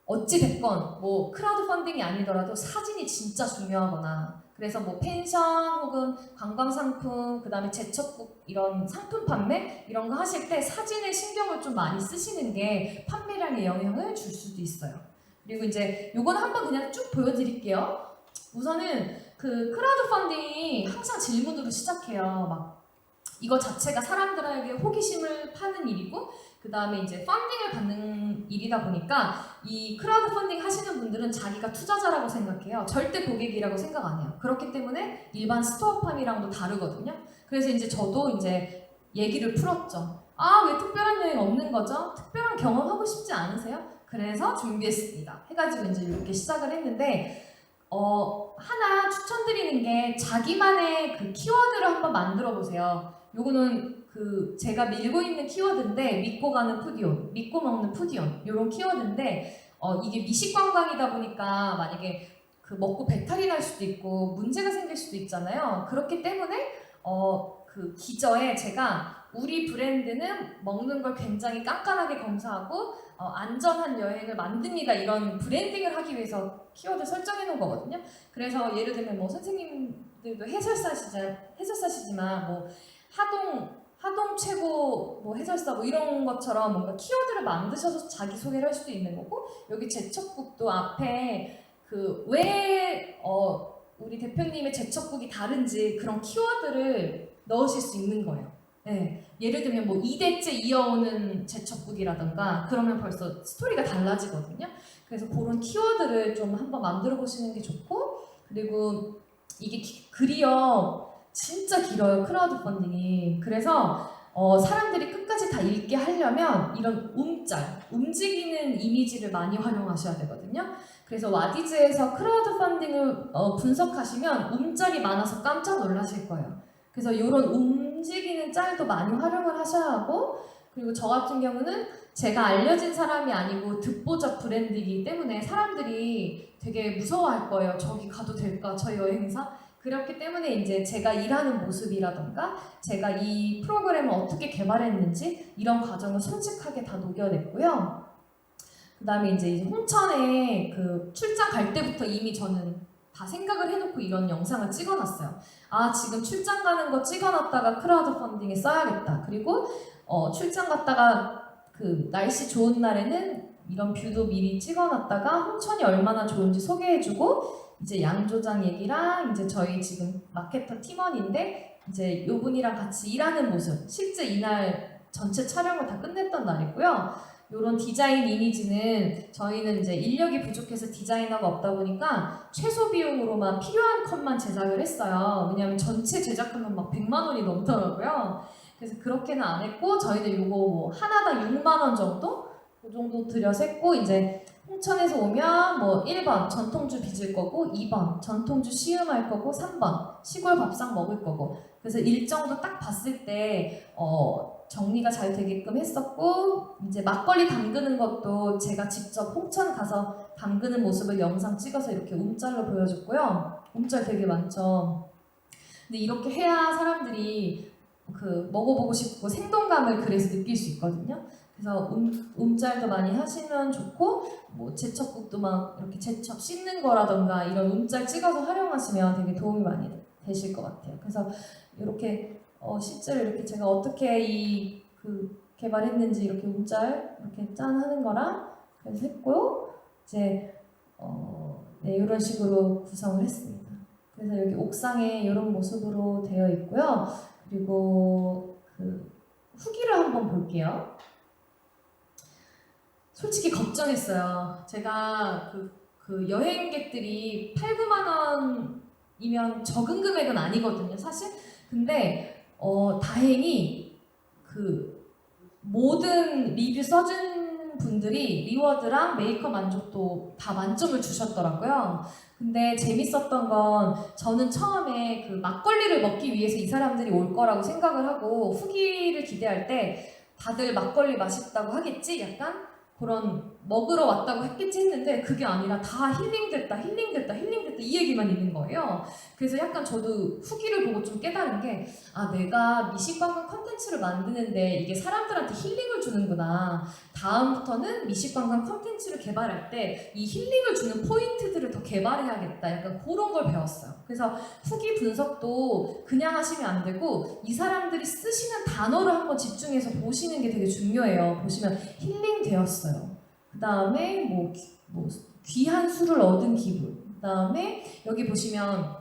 어찌됐건 뭐 크라우드 펀딩이 아니더라도 사진이 진짜 중요하거나 그래서 뭐 펜션 혹은 관광상품 그 다음에 제첩국 이런 상품 판매 이런 거 하실 때 사진에 신경을 좀 많이 쓰시는 게 판매량에 영향을 줄 수도 있어요. 그리고 이제 요거는 한번 그냥 쭉 보여드릴게요. 우선은 그 크라우드 펀딩이 항상 질문으로 시작해요. 막 이거 자체가 사람들에게 호기심을 파는 일이고 그 다음에 이제 펀딩을 받는 일이다 보니까 이 크라우드 펀딩 하시는 분들은 자기가 투자자라고 생각해요. 절대 고객이라고 생각 안 해요. 그렇기 때문에 일반 스토어팜이랑도 다르거든요. 그래서 이제 저도 이제 얘기를 풀었죠. 왜 특별한 여행 없는 거죠? 특별한 경험 하고 싶지 않으세요? 그래서 준비했습니다. 해가지고 이제 이렇게 시작을 했는데 하나 추천드리는 게 자기만의 그 키워드를 한번 만들어 보세요. 요거는 제가 밀고 있는 키워드인데 믿고 가는 푸디온, 믿고 먹는 푸디온 요런 키워드인데 이게 미식 관광이다 보니까 만약에 먹고 배탈이 날 수도 있고 문제가 생길 수도 있잖아요. 그렇기 때문에 기저에 제가 우리 브랜드는 먹는 걸 굉장히 깐깐하게 검사하고 안전한 여행을 만듭니다. 이런 브랜딩을 하기 위해서 키워드 설정해 놓은 거거든요. 그래서 예를 들면 뭐 선생님들도 해설사시지만 뭐 하동 최고 뭐 해설사 뭐 이런 것처럼 뭔가 키워드를 만드셔서 자기 소개를 할 수도 있는 거고 여기 제첩국도 앞에 왜 우리 대표님의 제첩국이 다른지 그런 키워드를 넣으실 수 있는 거예요. 네. 예를 들면 뭐 2대째 이어오는 제첩국이라던가 그러면 벌써 스토리가 달라지거든요. 그래서 그런 키워드를 좀 한번 만들어 보시는 게 좋고, 그리고 이게 글이요 진짜 길어요, 크라우드 펀딩이. 그래서 사람들이 끝까지 다 읽게 하려면 이런 움직이는 이미지를 많이 활용하셔야 되거든요. 그래서 와디즈에서 크라우드 펀딩을 분석하시면 움짤이 많아서 깜짝 놀라실 거예요. 그래서 이런 움직이는 짤도 많이 활용을 하셔야 하고, 그리고 저 같은 경우는 제가 알려진 사람이 아니고 듣보잡 브랜드이기 때문에 사람들이 되게 무서워할 거예요. 저기 가도 될까? 저 여행사? 그렇기 때문에 이제 제가 일하는 모습이라던가 제가 이 프로그램을 어떻게 개발했는지 이런 과정을 솔직하게 다 녹여냈고요. 그 다음에 이제 홍천에 그 출장 갈 때부터 이미 저는 다 생각을 해놓고 이런 영상을 찍어놨어요. 아, 지금 출장 가는 거 찍어놨다가 크라우드 펀딩에 써야겠다. 그리고 출장 갔다가 그 날씨 좋은 날에는 이런 뷰도 미리 찍어놨다가 홍천이 얼마나 좋은지 소개해주고, 이제 양조장 얘기랑 이제 저희 지금 마케터 팀원인데 이제 요 분이랑 같이 일하는 모습, 실제 이날 전체 촬영을 다 끝냈던 날이고요. 요런 디자인 이미지는 저희는 이제 인력이 부족해서 디자이너가 없다 보니까 최소 비용으로만 필요한 컷만 제작을 했어요. 왜냐하면 전체 제작하면 막 100만 원이 넘더라고요. 그래서 그렇게는 안 했고, 저희는 요거 뭐 하나당 6만 원 정도? 그 정도 들여서 했고, 이제 홍천에서 오면 뭐 1번 전통주 빚을 거고, 2번 전통주 시음할 거고, 3번 시골 밥상 먹을 거고. 그래서 일정도 딱 봤을 때 정리가 잘 되게끔 했었고, 이제 막걸리 담그는 것도 제가 직접 홍천 가서 담그는 모습을 영상 찍어서 이렇게 움짤로 보여줬고요. 움짤 되게 많죠. 근데 이렇게 해야 사람들이 그 먹어보고 싶고 생동감을 그래서 느낄 수 있거든요. 그래서 움짤도 많이 하시면 좋고, 뭐 제첩국도 막 이렇게 제첩 씹는 거라던가 이런 움짤 찍어서 활용하시면 되게 도움이 많이 되실 것 같아요. 그래서 이렇게 실제로 이렇게 제가 어떻게 개발했는지 이렇게 움짤 이렇게 짠 하는 거랑 그래서 했고요. 이제 네, 이런 식으로 구성을 했습니다. 그래서 여기 옥상에 이런 모습으로 되어 있고요. 그리고 그 후기를 한번 볼게요. 솔직히 걱정했어요. 제가 그 여행객들이 8, 9만 원이면 적은 금액은 아니거든요, 사실. 근데 다행히 그 모든 리뷰 써준 분들이 리워드랑 메이커 만족도 다 만점을 주셨더라고요. 근데 재밌었던 건 저는 처음에 그 막걸리를 먹기 위해서 이 사람들이 올 거라고 생각을 하고 후기를 기대할 때 다들 막걸리 맛있다고 하겠지? 약간 그런 먹으러 왔다고 했겠지 했는데 그게 아니라 다 힐링됐다 이 얘기만 있는 거예요. 그래서 약간 저도 후기를 보고 좀 깨달은 게, 아, 내가 미식관광 컨텐츠를 만드는데 이게 사람들한테 힐링을 주는구나. 다음부터는 미식관광 컨텐츠를 개발할 때 이 힐링을 주는 포인트들을 더 개발해야겠다. 약간 그런 걸 배웠어요. 그래서 후기 분석도 그냥 하시면 안 되고 이 사람들이 쓰시는 단어를 한번 집중해서 보시는 게 되게 중요해요. 보시면 힐링 되었어요. 그 다음에 뭐 귀한 술을 얻은 기분. 그 다음에 여기 보시면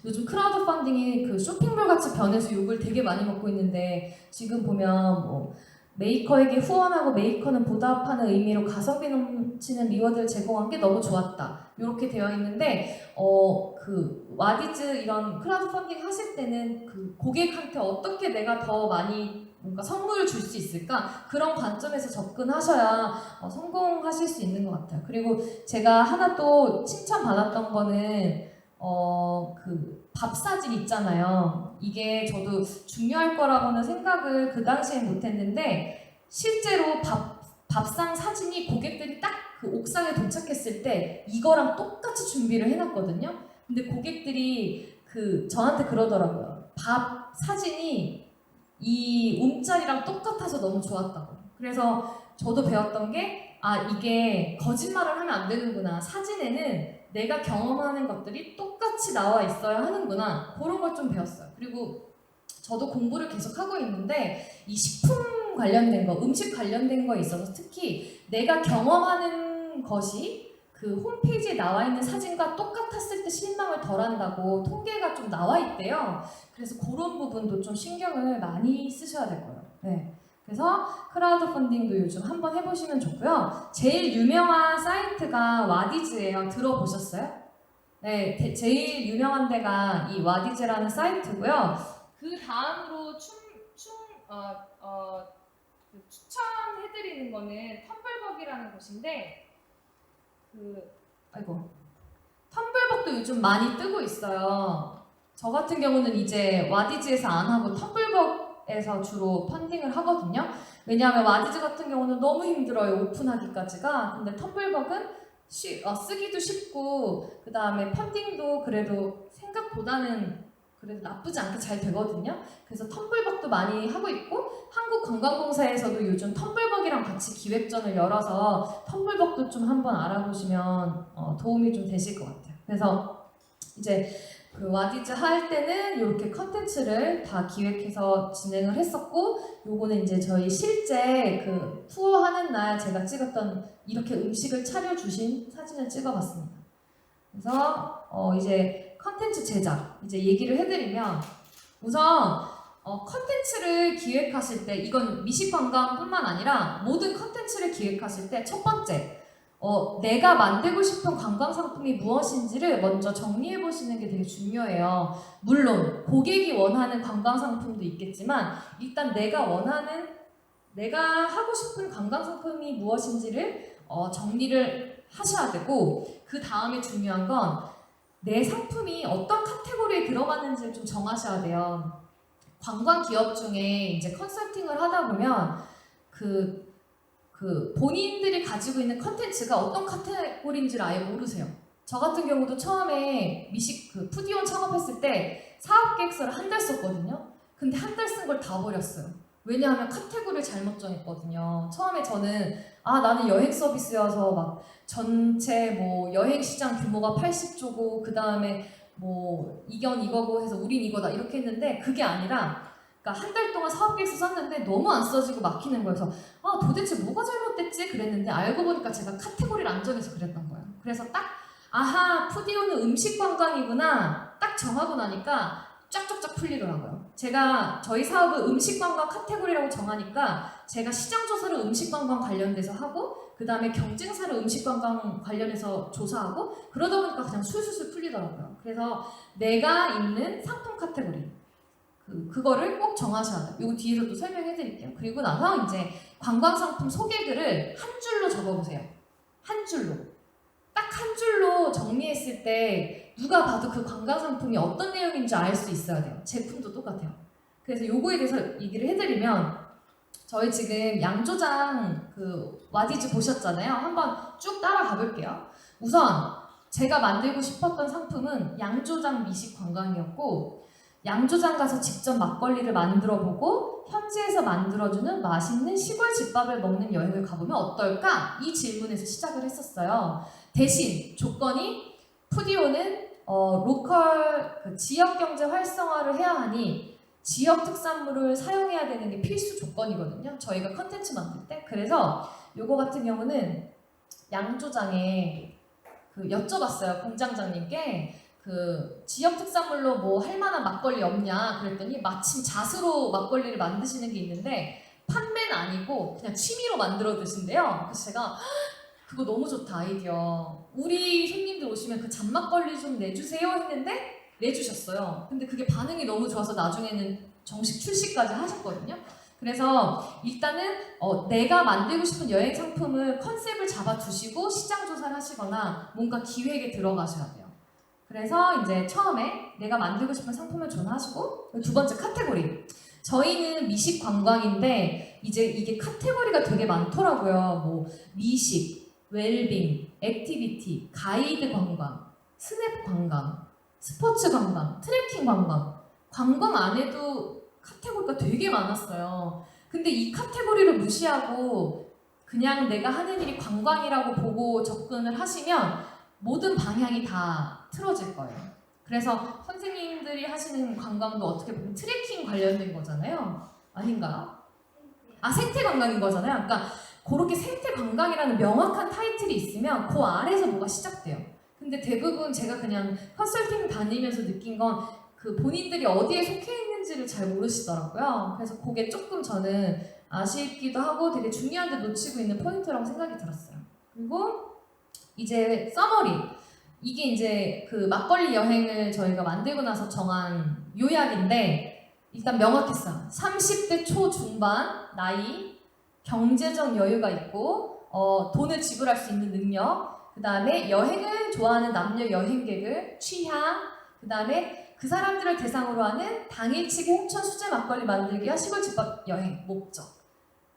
요즘 크라우드 펀딩이 그 쇼핑몰 같이 변해서 욕을 되게 많이 먹고 있는데, 지금 보면 뭐 메이커에게 후원하고 메이커는 보답하는 의미로 가성비 넘치는 리워드를 제공한 게 너무 좋았다. 이렇게 되어 있는데 그 와디즈 이런 크라우드 펀딩 하실 때는 그 고객한테 어떻게 내가 더 많이 뭔가 선물을 줄 수 있을까? 그런 관점에서 접근하셔야 성공하실 수 있는 것 같아요. 그리고 제가 하나 또 칭찬받았던 거는 그 밥 사진 있잖아요. 이게 저도 중요할 거라고는 생각을 그 당시엔 못했는데 실제로 밥상 사진이 고객들이 딱 그 옥상에 도착했을 때 이거랑 똑같이 준비를 해놨거든요. 근데 고객들이 저한테 그러더라고요. 밥 사진이 이 움짤이랑 똑같아서 너무 좋았다고. 그래서 저도 배웠던 게, 아, 이게 거짓말을 하면 안 되는구나. 사진에는 내가 경험하는 것들이 똑같이 나와 있어야 하는구나. 그런 걸 좀 배웠어요. 그리고 저도 공부를 계속 하고 있는데 이 식품 관련된 거, 음식 관련된 거에 있어서 특히 내가 경험하는 것이 그 홈페이지에 나와 있는 사진과 똑같았을 때 실망을 덜 한다고 통계가 좀 나와 있대요. 그래서 그런 부분도 좀 신경을 많이 쓰셔야 될 거예요. 네. 그래서 크라우드 펀딩도 요즘 한번 해보시면 좋고요. 제일 유명한 사이트가 와디즈예요. 들어보셨어요? 네, 제일 유명한 데가 이 와디즈라는 사이트고요. 그 다음으로 추천해드리는 거는 텀블벅이라는 곳인데, 텀블벅도 요즘 많이 뜨고 있어요. 저 같은 경우는 이제 와디즈에서 안 하고 텀블벅에서 주로 펀딩을 하거든요. 왜냐하면 와디즈 같은 경우는 너무 힘들어요, 오픈하기까지가. 근데 텀블벅은 쓰기도 쉽고, 그 다음에 펀딩도 그래도 생각보다는 그래도 나쁘지 않게 잘 되거든요. 그래서 텀블벅도 많이 하고 있고, 한국관광공사에서도 요즘 텀블벅이랑 같이 기획전을 열어서 텀블벅도 좀 한번 알아보시면 도움이 좀 되실 것 같아요. 그래서 이제 그 와디즈 할 때는 이렇게 컨텐츠를 다 기획해서 진행을 했었고, 요거는 이제 저희 실제 그 투어 하는 날 제가 찍었던 이렇게 음식을 차려주신 사진을 찍어봤습니다. 그래서 이제 컨텐츠 제작 이제 얘기를 해드리면, 우선 컨텐츠를 기획하실 때, 이건 미식관광뿐만 아니라 모든 컨텐츠를 기획하실 때 첫 번째, 내가 만들고 싶은 관광 상품이 무엇인지를 먼저 정리해 보시는 게 되게 중요해요. 물론 고객이 원하는 관광 상품도 있겠지만, 일단 내가 하고 싶은 관광 상품이 무엇인지를 정리를 하셔야 되고, 그 다음에 중요한 건 내 상품이 어떤 카테고리에 들어가는지를 좀 정하셔야 돼요. 관광 기업 중에 이제 컨설팅을 하다 보면 그 본인들이 가지고 있는 컨텐츠가 어떤 카테고리인지를 아예 모르세요. 저 같은 경우도 처음에 푸디온 창업했을 때 사업 계획서를 한 달 썼거든요. 근데 한 달 쓴 걸 다 버렸어요. 왜냐하면 카테고리를 잘못 정했거든요. 처음에 저는 나는 여행 서비스여서 막 전체 뭐 여행 시장 규모가 80조고 그 다음에 뭐 이건 이거고 해서 우린 이거다 이렇게 했는데, 그게 아니라 그러니까 한 달 동안 사업 계획서 썼는데 너무 안 써지고 막히는 거여서 도대체 뭐가 잘못됐지 그랬는데, 알고 보니까 제가 카테고리를 안 정해서 그랬던 거예요. 그래서 딱 푸디오는 음식 관광이구나 딱 정하고 나니까 쫙쫙쫙 풀리더라고요. 저희 사업은 음식관광 카테고리라고 정하니까 제가 시장조사를 음식관광 관련돼서 하고, 그 다음에 경쟁사를 음식관광 관련해서 조사하고, 그러다 보니까 그냥 술술술 풀리더라고요. 그래서 내가 있는 상품 카테고리 그거를 꼭 정하셔야 돼요. 이거 뒤에서도 설명해 드릴게요. 그리고 나서 이제 관광상품 소개글을 한 줄로 적어보세요. 한 줄로. 딱 한 줄로 정리했을 때 누가 봐도 그 관광상품이 어떤 내용인지 알 수 있어야 돼요. 제품도 똑같아요. 그래서 요거에 대해서 얘기를 해드리면, 저희 지금 양조장 와디즈 보셨잖아요. 한번 쭉 따라가 볼게요. 우선 제가 만들고 싶었던 상품은 양조장 미식 관광이었고, 양조장 가서 직접 막걸리를 만들어보고 현지에서 만들어주는 맛있는 시골 집밥을 먹는 여행을 가보면 어떨까? 이 질문에서 시작을 했었어요. 대신 조건이, 푸디오는 로컬 지역 경제 활성화를 해야 하니 지역 특산물을 사용해야 되는 게 필수 조건이거든요. 저희가 컨텐츠 만들 때. 그래서 요거 같은 경우는 양조장에 여쭤봤어요. 공장장님께 지역 특산물로 뭐 할만한 막걸리 없냐 그랬더니, 마침 잣으로 막걸리를 만드시는 게 있는데 판매는 아니고 그냥 취미로 만들어 드신대요. 그래서 제가 그거 너무 좋다, 아이디어. 우리 손님들 오시면 그 잣막걸리 좀 내주세요 했는데 내주셨어요. 근데 그게 반응이 너무 좋아서 나중에는 정식 출시까지 하셨거든요. 그래서 일단은 내가 만들고 싶은 여행 상품을 컨셉을 잡아두시고 시장 조사를 하시거나 뭔가 기획에 들어가셔야 돼요. 그래서 이제 처음에 내가 만들고 싶은 상품을 전화하시고, 두 번째 카테고리. 저희는 미식 관광인데 이제 이게 카테고리가 되게 많더라고요. 뭐 미식, 웰빙, 액티비티, 가이드 관광, 스냅 관광, 스포츠 관광, 트레킹 관광. 관광 안에도 카테고리가 되게 많았어요. 근데 이 카테고리를 무시하고 그냥 내가 하는 일이 관광이라고 보고 접근을 하시면 모든 방향이 다 틀어질 거예요. 그래서 선생님들이 하시는 관광도 어떻게 보면 트레킹 관련된 거잖아요. 아닌가요? 생태 관광인 거잖아요. 그러니까 그렇게 생태 관광이라는 명확한 타이틀이 있으면 그 아래에서 뭐가 시작돼요. 근데 대부분 제가 그냥 컨설팅 다니면서 느낀 건 그 본인들이 어디에 속해 있는지를 잘 모르시더라고요. 그래서 그게 조금 저는 아쉽기도 하고 되게 중요한데 놓치고 있는 포인트라고 생각이 들었어요. 그리고 이제 서머리. 이게 이제 그 막걸리 여행을 저희가 만들고 나서 정한 요약인데 일단 명확했어요. 30대 초중반, 나이, 경제적 여유가 있고 돈을 지불할 수 있는 능력, 그 다음에 여행을 좋아하는 남녀 여행객을 취향, 그 다음에 그 사람들을 대상으로 하는 당일치기 홍천 수제 막걸리 만들기와 시골집밥 여행 목적.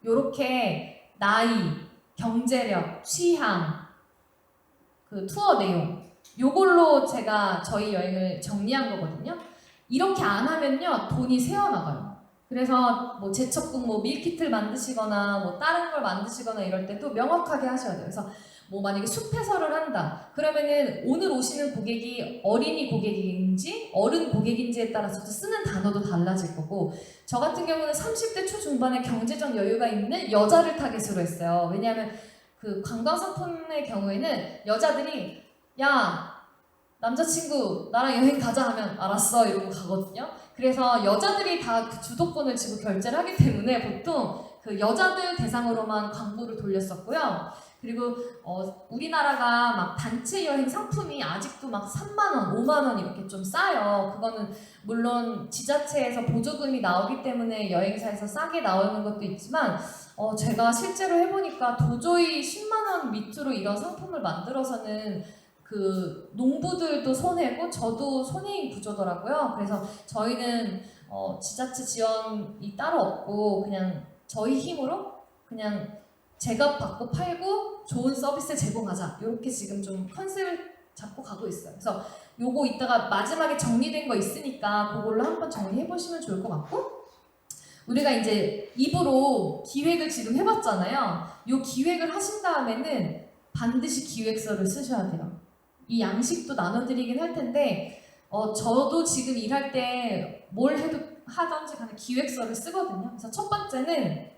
요렇게 나이, 경제력, 취향, 그 투어 내용 요걸로 제가 저희 여행을 정리한 거거든요. 이렇게 안 하면요 돈이 새어나가요. 그래서 뭐 제첩국 뭐 밀키트를 만드시거나 뭐 다른 걸 만드시거나 이럴 때도 명확하게 하셔야 돼요. 그래서 뭐 만약에 숲해설을 한다 그러면은 오늘 오시는 고객이 어린이 고객인지 어른 고객인지에 따라서 쓰는 단어도 달라질 거고, 저 같은 경우는 30대 초중반에 경제적 여유가 있는 여자를 타겟으로 했어요. 왜냐하면 그 관광상품의 경우에는 여자들이 야 남자친구 나랑 여행 가자 하면 알았어 이러고 가거든요. 그래서 여자들이 다 그 주도권을 쥐고 결제를 하기 때문에 보통 그 여자들 대상으로만 광고를 돌렸었고요. 그리고 우리나라가 막 단체 여행 상품이 아직도 막 3만원, 5만원 이렇게 좀 싸요. 그거는 물론 지자체에서 보조금이 나오기 때문에 여행사에서 싸게 나오는 것도 있지만 제가 실제로 해보니까 도저히 10만원 밑으로 이런 상품을 만들어서는 그 농부들도 손해고 저도 손해인 구조더라고요. 그래서 저희는 지자체 지원이 따로 없고 그냥 저희 힘으로 그냥 제값 받고 팔고 좋은 서비스 제공하자 이렇게 지금 좀 컨셉을 잡고 가고 있어요. 그래서 요거 이따가 마지막에 정리된 거 있으니까 그걸로 한번 정리해 보시면 좋을 것 같고, 우리가 이제 입으로 기획을 지금 해봤잖아요. 요 기획을 하신 다음에는 반드시 기획서를 쓰셔야 돼요. 이 양식도 나눠드리긴 할 텐데 저도 지금 일할 때 뭘 해도 하던지 간에 기획서를 쓰거든요. 그래서 첫 번째는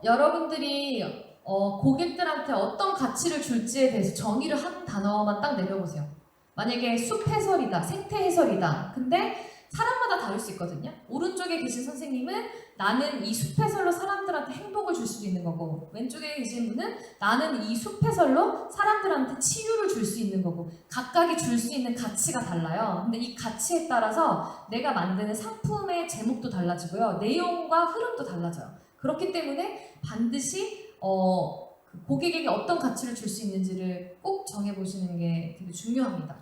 여러분들이 고객들한테 어떤 가치를 줄지에 대해서 정의를 한 단어만 딱 내려보세요. 만약에 숲 해설이다, 생태 해설이다. 근데 사람마다 다를 수 있거든요. 오른쪽에 계신 선생님은 나는 이 숲 해설로 사람들한테 행복을 줄 수도 있는 거고, 왼쪽에 계신 분은 나는 이 숲 해설로 사람들한테 치유를 줄 수 있는 거고, 각각이 줄 수 있는 가치가 달라요. 근데 이 가치에 따라서 내가 만드는 상품의 제목도 달라지고요. 내용과 흐름도 달라져요. 그렇기 때문에 반드시 고객에게 어떤 가치를 줄 수 있는지를 꼭 정해보시는 게 되게 중요합니다.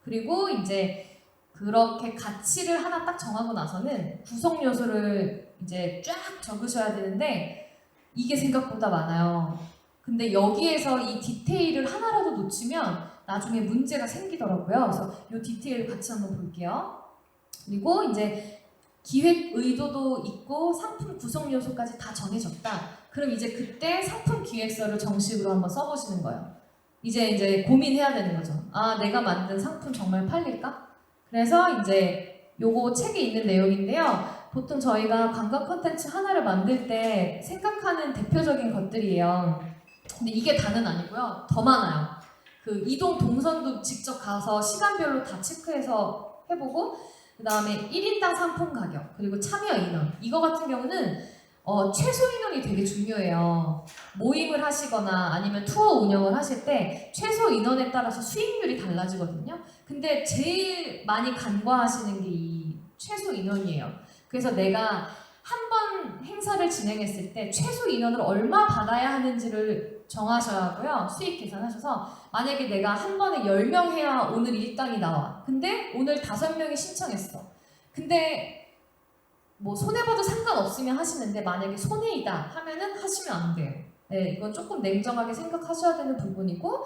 그리고 이제 그렇게 가치를 하나 딱 정하고 나서는 구성 요소를 이제 쫙 적으셔야 되는데 이게 생각보다 많아요. 근데 여기에서 이 디테일을 하나라도 놓치면 나중에 문제가 생기더라고요. 그래서 이 디테일을 같이 한번 볼게요. 그리고 이제 기획 의도도 있고 상품 구성 요소까지 다 정해졌다. 그럼 이제 그때 상품 기획서를 정식으로 한번 써보시는 거예요. 이제 고민해야 되는 거죠. 아, 내가 만든 상품 정말 팔릴까? 그래서 이제 요거 책에 있는 내용인데요. 보통 저희가 관광 콘텐츠 하나를 만들 때 생각하는 대표적인 것들이에요. 근데 이게 다는 아니고요. 더 많아요. 그 이동 동선도 직접 가서 시간별로 다 체크해서 해보고, 그 다음에 1인당 상품 가격, 그리고 참여 인원. 이거 같은 경우는 최소 인원이 되게 중요해요. 모임을 하시거나 아니면 투어 운영을 하실 때 최소 인원에 따라서 수익률이 달라지거든요. 근데 제일 많이 간과하시는 게 이 최소 인원이에요. 그래서 내가 한 번 행사를 진행했을 때 최소 인원을 얼마 받아야 하는지를 정하셔야 하고요. 수익 계산하셔서 만약에 내가 한 번에 10명 해야 오늘 일당이 나와. 근데 오늘 5명이 신청했어. 근데 뭐 손해봐도 상관없으면 하시는데 만약에 손해이다 하면은 하시면 안 돼요. 네, 이건 조금 냉정하게 생각하셔야 되는 부분이고,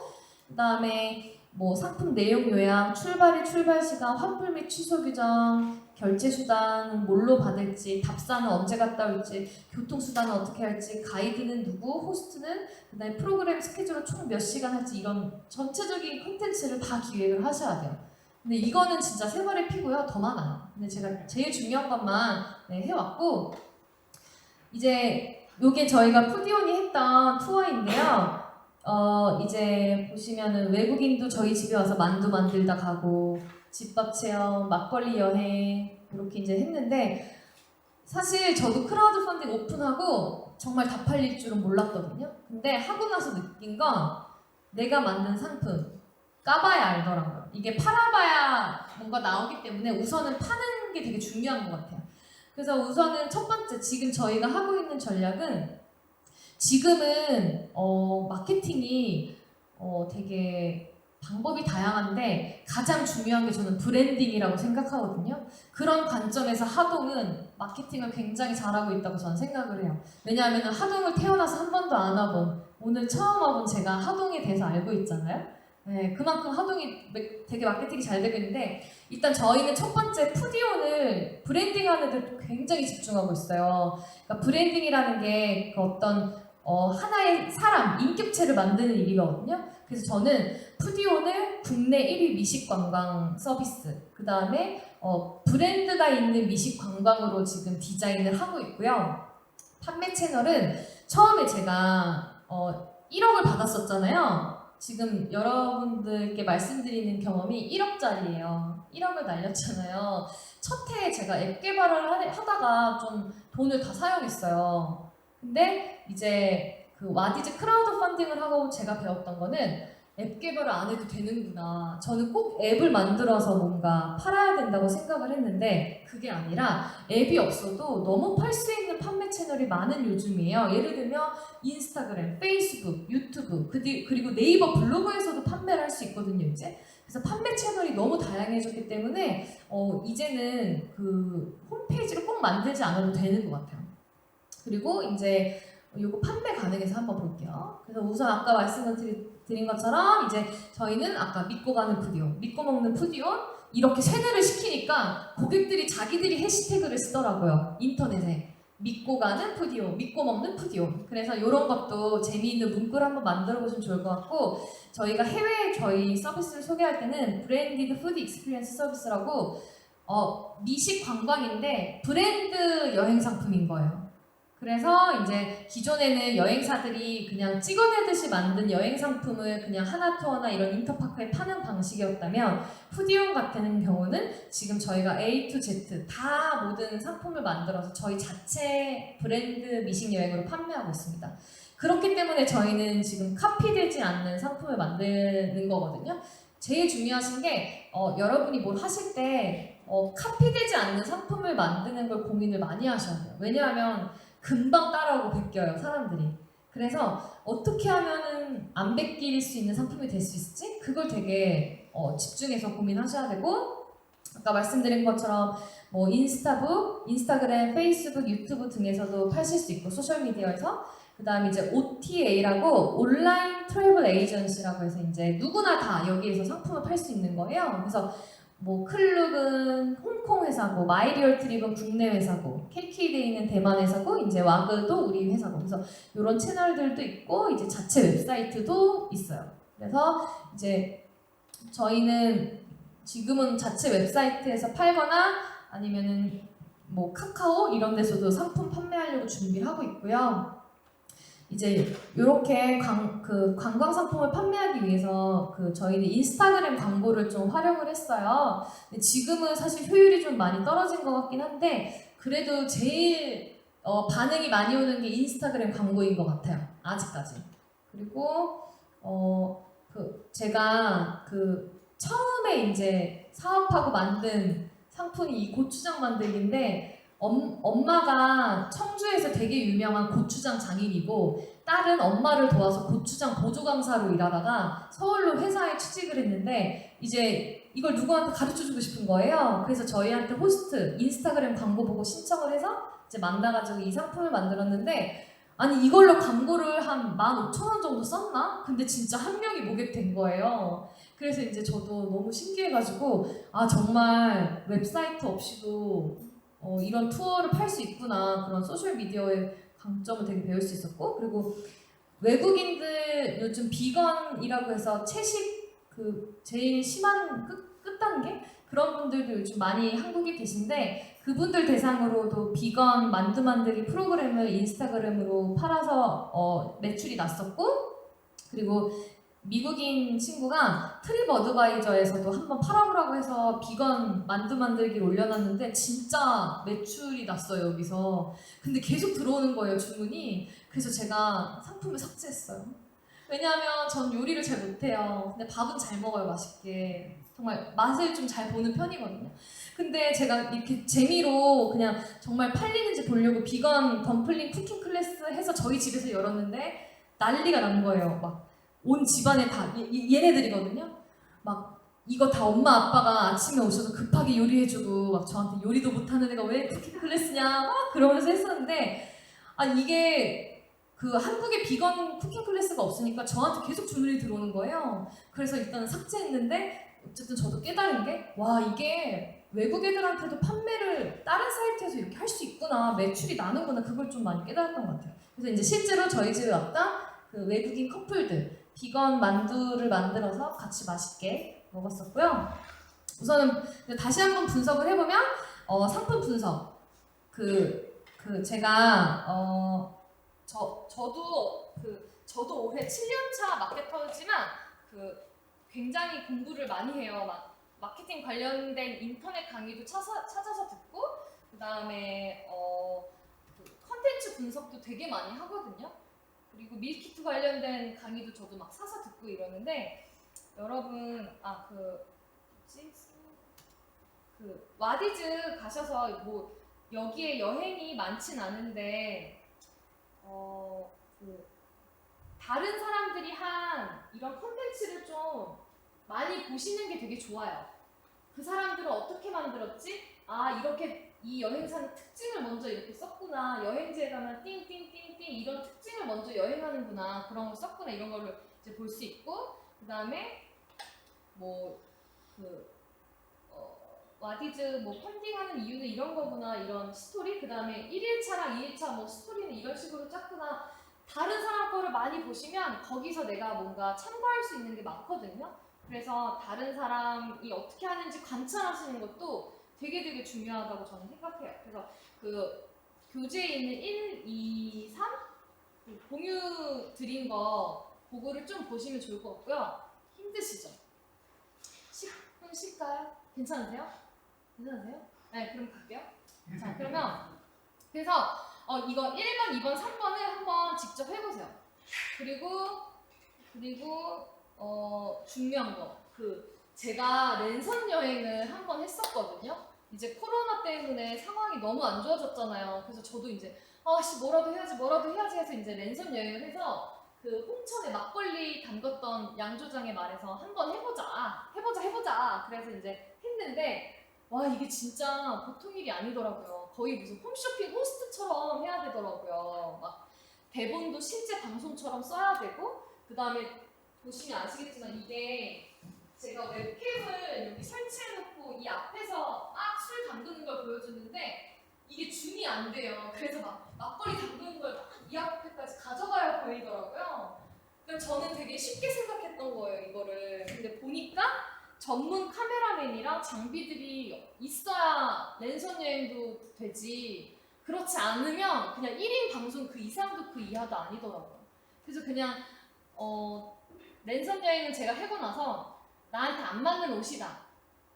그 다음에 뭐 상품 내용 요약, 출발일 출발 시간, 환불 및 취소 규정, 결제 수단 뭘로 받을지, 답사는 언제 갔다 올지, 교통 수단은 어떻게 할지, 가이드는 누구, 호스트는, 그다음에 프로그램 스케줄을 총 몇 시간 할지, 이런 전체적인 콘텐츠를 다 기획을 하셔야 돼요. 근데 이거는 진짜 세 발의 피고요. 더 많아요. 근데 제가 제일 중요한 것만 해왔고, 이제 요게 저희가 푸디온이 했던 투어인데요. 이제 보시면은 외국인도 저희 집에 와서 만두 만들다 가고 집밥 체험, 막걸리 여행 이렇게 이제 했는데 사실 저도 크라우드 펀딩 오픈하고 정말 다 팔릴 줄은 몰랐거든요. 근데 하고 나서 느낀 건 내가 만든 상품 까봐야 알더라고요. 이게 팔아봐야 뭔가 나오기 때문에 우선은 파는 게 되게 중요한 것 같아요. 그래서 우선은 첫 번째 지금 저희가 하고 있는 전략은 지금은 마케팅이 되게 방법이 다양한데 가장 중요한 게 저는 브랜딩이라고 생각하거든요. 그런 관점에서 하동은 마케팅을 굉장히 잘하고 있다고 저는 생각을 해요. 왜냐하면 하동을 태어나서 한 번도 안 와본 오늘 처음 와본 제가 하동에 대해서 알고 있잖아요. 네, 그만큼 하동이 되게 마케팅이 잘 되고 있는데 일단 저희는 첫 번째 푸디온을 브랜딩하는 데 굉장히 집중하고 있어요. 그러니까 브랜딩이라는 게 그 어떤 하나의 사람, 인격체를 만드는 일이거든요. 그래서 저는 푸디온을 국내 1위 미식 관광 서비스, 그 다음에 브랜드가 있는 미식 관광으로 지금 디자인을 하고 있고요. 판매 채널은 처음에 제가 1억을 받았었잖아요. 지금 여러분들께 말씀드리는 경험이 1억짜리예요. 1억을 날렸잖아요. 첫 해에 제가 앱 개발을 하다가 좀 돈을 다 사용했어요. 근데 이제 그 와디즈 크라우드 펀딩을 하고 제가 배웠던 거는 앱 개발을 안 해도 되는구나. 저는 꼭 앱을 만들어서 뭔가 팔아야 된다고 생각을 했는데 그게 아니라 앱이 없어도 너무 팔 수 있는 판매 채널이 많은 요즘이에요. 예를 들면 인스타그램, 페이스북, 유튜브 그리고 네이버 블로그에서도 판매를 할 수 있거든요. 이제 그래서 판매 채널이 너무 다양해졌기 때문에 이제는 그 홈페이지를 꼭 만들지 않아도 되는 것 같아요. 그리고 이제 요거 판매 가능해서 한번 볼게요. 그래서 우선 아까 말씀드린 것처럼 이제 저희는 아까 믿고 가는 푸디온, 믿고 먹는 푸디온 이렇게 세뇌를 시키니까 고객들이 자기들이 해시태그를 쓰더라고요. 인터넷에 믿고 가는 푸디온, 믿고 먹는 푸디온. 그래서 이런 것도 재미있는 문구를 한번 만들어 보시면 좋을 것 같고 저희가 해외에 저희 서비스를 소개할 때는 브랜디드 푸드 익스피리언스 서비스라고 미식 관광인데 브랜드 여행 상품인 거예요. 그래서 이제 기존에는 여행사들이 그냥 찍어내듯이 만든 여행 상품을 그냥 하나투어나 이런 인터파크에 파는 방식이었다면 푸디온 같은 경우는 지금 저희가 A to Z 다 모든 상품을 만들어서 저희 자체 브랜드 미식 여행으로 판매하고 있습니다. 그렇기 때문에 저희는 지금 카피되지 않는 상품을 만드는 거거든요. 제일 중요하신 게 여러분이 뭘 하실 때 카피되지 않는 상품을 만드는 걸 고민을 많이 하셔야 돼요. 왜냐하면 금방 따라오고 베껴요, 사람들이. 그래서 어떻게 하면은 안 베낄 수 있는 상품이 될 수 있을지 그걸 되게 집중해서 고민하셔야 되고 아까 말씀드린 것처럼 뭐 인스타북, 인스타그램, 페이스북, 유튜브 등에서도 파실 수 있고 소셜미디어에서 그 다음에 이제 OTA라고 온라인 트래블 에이전시라고 해서 이제 누구나 다 여기에서 상품을 팔 수 있는 거예요. 그래서 뭐 클룩은 홍콩 회사고 마이리얼 트립은 국내 회사고 KK데이는 대만 회사고 이제 와그도 우리 회사고 그래서 이런 채널들도 있고 이제 자체 웹사이트도 있어요. 그래서 이제 저희는 지금은 자체 웹사이트에서 팔거나 아니면은 뭐 카카오 이런 데서도 상품 판매하려고 준비를 하고 있고요. 이제 이렇게 관광 상품을 판매하기 위해서 저희는 인스타그램 광고를 좀 활용을 했어요. 근데 지금은 사실 효율이 좀 많이 떨어진 것 같긴 한데 그래도 제일 반응이 많이 오는 게 인스타그램 광고인 것 같아요. 아직까지. 그리고 제가 처음에 이제 사업하고 만든 상품이 이 고추장 만들기인데 엄마가 청주에서 되게 유명한 고추장 장인이고 딸은 엄마를 도와서 고추장 보조 강사로 일하다가 서울로 회사에 취직을 했는데 이제 이걸 누구한테 가르쳐주고 싶은 거예요. 그래서 저희한테 호스트 인스타그램 광고 보고 신청을 해서 이제 만나가지고 이 상품을 만들었는데 아니 이걸로 광고를 한 15,000원 정도 썼나? 근데 진짜 한 명이 모객된 거예요. 그래서 이제 저도 너무 신기해가지고 아 정말 웹사이트 없이도 이런 투어를 팔 수 있구나 그런 소셜미디어의 강점을 되게 배울 수 있었고 그리고 외국인들 요즘 비건이라고 해서 채식 제일 심한 끝단계 그런 분들도 요즘 많이 한국에 계신데 그분들 대상으로도 비건 만두 만들기 프로그램을 인스타그램으로 팔아서 매출이 났었고, 그리고 미국인 친구가 트립 어드바이저에서도 한번 팔아보라고 해서 비건 만두 만들기를 올려놨는데 진짜 매출이 났어요, 여기서. 근데 계속 들어오는 거예요, 주문이. 그래서 제가 상품을 삭제했어요. 왜냐하면 전 요리를 잘 못해요. 근데 밥은 잘 먹어요, 맛있게. 정말 맛을 좀 잘 보는 편이거든요. 근데 제가 이렇게 재미로 그냥 정말 팔리는지 보려고 비건 덤플링 쿠킹 클래스 해서 저희 집에서 열었는데 난리가 난 거예요. 막 온 집안에 다 얘네들이거든요. 막 이거 다 엄마 아빠가 아침에 오셔서 급하게 요리해주고 막 저한테 요리도 못하는 애가 왜 쿠킹 클래스냐 막 그러면서 했었는데, 아 이게 그 한국에 비건 쿠킹 클래스가 없으니까 저한테 계속 주문이 들어오는 거예요. 그래서 일단 삭제했는데, 어쨌든 저도 깨달은 게, 와 이게 외국 애들한테도 판매를 다른 사이트에서 이렇게 할 수 있구나, 매출이 나는구나, 그걸 좀 많이 깨달았던 것 같아요. 그래서 이제 실제로 저희 집에 왔다 그 외국인 커플들 비건 만두를 만들어서 같이 맛있게 먹었었고요. 우선은 다시 한번 분석을 해보면 상품 분석 제가 저도 올해 7년차 마케터지만 굉장히 공부를 많이 해요. 마케팅 관련된 인터넷 강의도 찾아서 듣고, 그 다음에 컨텐츠 분석도 되게 많이 하거든요. 그리고 밀키트 관련된 강의도 저도 막 사서 듣고 이러는데, 여러분 와디즈 가셔서 뭐 여기에 여행이 많진 않은데 다른 사람들이 한 이런 콘텐츠를 좀 많이 보시는 게 되게 좋아요. 그 사람들은 어떻게 만들었지? 아 이렇게 이 여행사는 특징을 먼저 이렇게 썼구나. 여행지에 가면 띵띵띵띵 이런 특징을 먼저 여행하는구나. 그런 걸 썼구나. 이런 거를 이제 볼 수 있고, 그 다음에 와디즈 펀딩하는 이유는 이런 거구나. 이런 스토리. 그 다음에 1일차랑 2일차 스토리는 이런 식으로 짰구나. 다른 사람 거를 많이 보시면 거기서 내가 뭔가 참고할 수 있는 게 많거든요. 그래서 다른 사람이 어떻게 하는지 관찰하시는 것도 되게 중요하다고 저는 생각해요. 그래서 교재에 있는 1, 2, 3 공유 드린 거 그거를 좀 보시면 좋을 것 같고요. 힘드시죠? 10분 쉴까요? 괜찮으세요? 네, 그럼 갈게요. 자, 그러면 그래서 이거 1번, 2번, 3번을 한번 직접 해보세요. 그리고 중요한 거, 제가 랜선 여행을 한번 했었거든요. 이제 코로나 때문에 상황이 너무 안 좋아졌잖아요. 그래서 저도 이제 뭐라도 해야지 해서 이제 랜선 여행을 해서 홍천에 막걸리 담궜던 양조장의 말에서 한번 해보자. 그래서 이제 했는데, 와 이게 진짜 보통 일이 아니더라고요. 거의 무슨 홈쇼핑 호스트처럼 해야 되더라고요. 막 대본도 실제 방송처럼 써야 되고, 그 다음에 보시면 아시겠지만 이게 제가 웹캠을 여기 설치해놓고 이 앞에서 술 담그는 걸 보여주는데 이게 줌이 안 돼요. 그래서 막걸리 담그는 걸 이 앞에까지 가져가야 보이더라고요. 그래서 저는 되게 쉽게 생각했던 거예요, 이거를. 근데 보니까 전문 카메라맨이랑 장비들이 있어야 랜선 여행도 되지, 그렇지 않으면 그냥 1인 방송 그 이상도 그 이하도 아니더라고요. 그래서 그냥 랜선 여행은 제가 해고 나서 나한테 안 맞는 옷이다.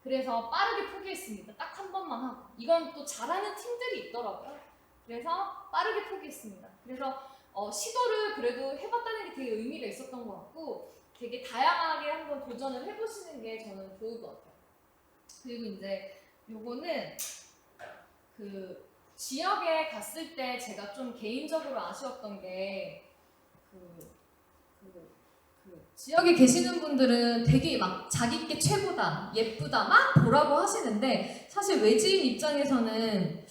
그래서 빠르게 포기했습니다. 딱 한 번만 하고. 이건 또 잘하는 팀들이 있더라고요. 그래서 빠르게 포기했습니다. 그래서 시도를 그래도 해봤다는 게 되게 의미가 있었던 것 같고, 되게 다양하게 한번 도전을 해보시는 게 저는 좋을 것 같아요. 그리고 이제 요거는 지역에 갔을 때 제가 좀 개인적으로 아쉬웠던 게 지역에 계시는 분들은 되게 막 자기께 최고다, 예쁘다 막 보라고 하시는데, 사실 외지인 입장에서는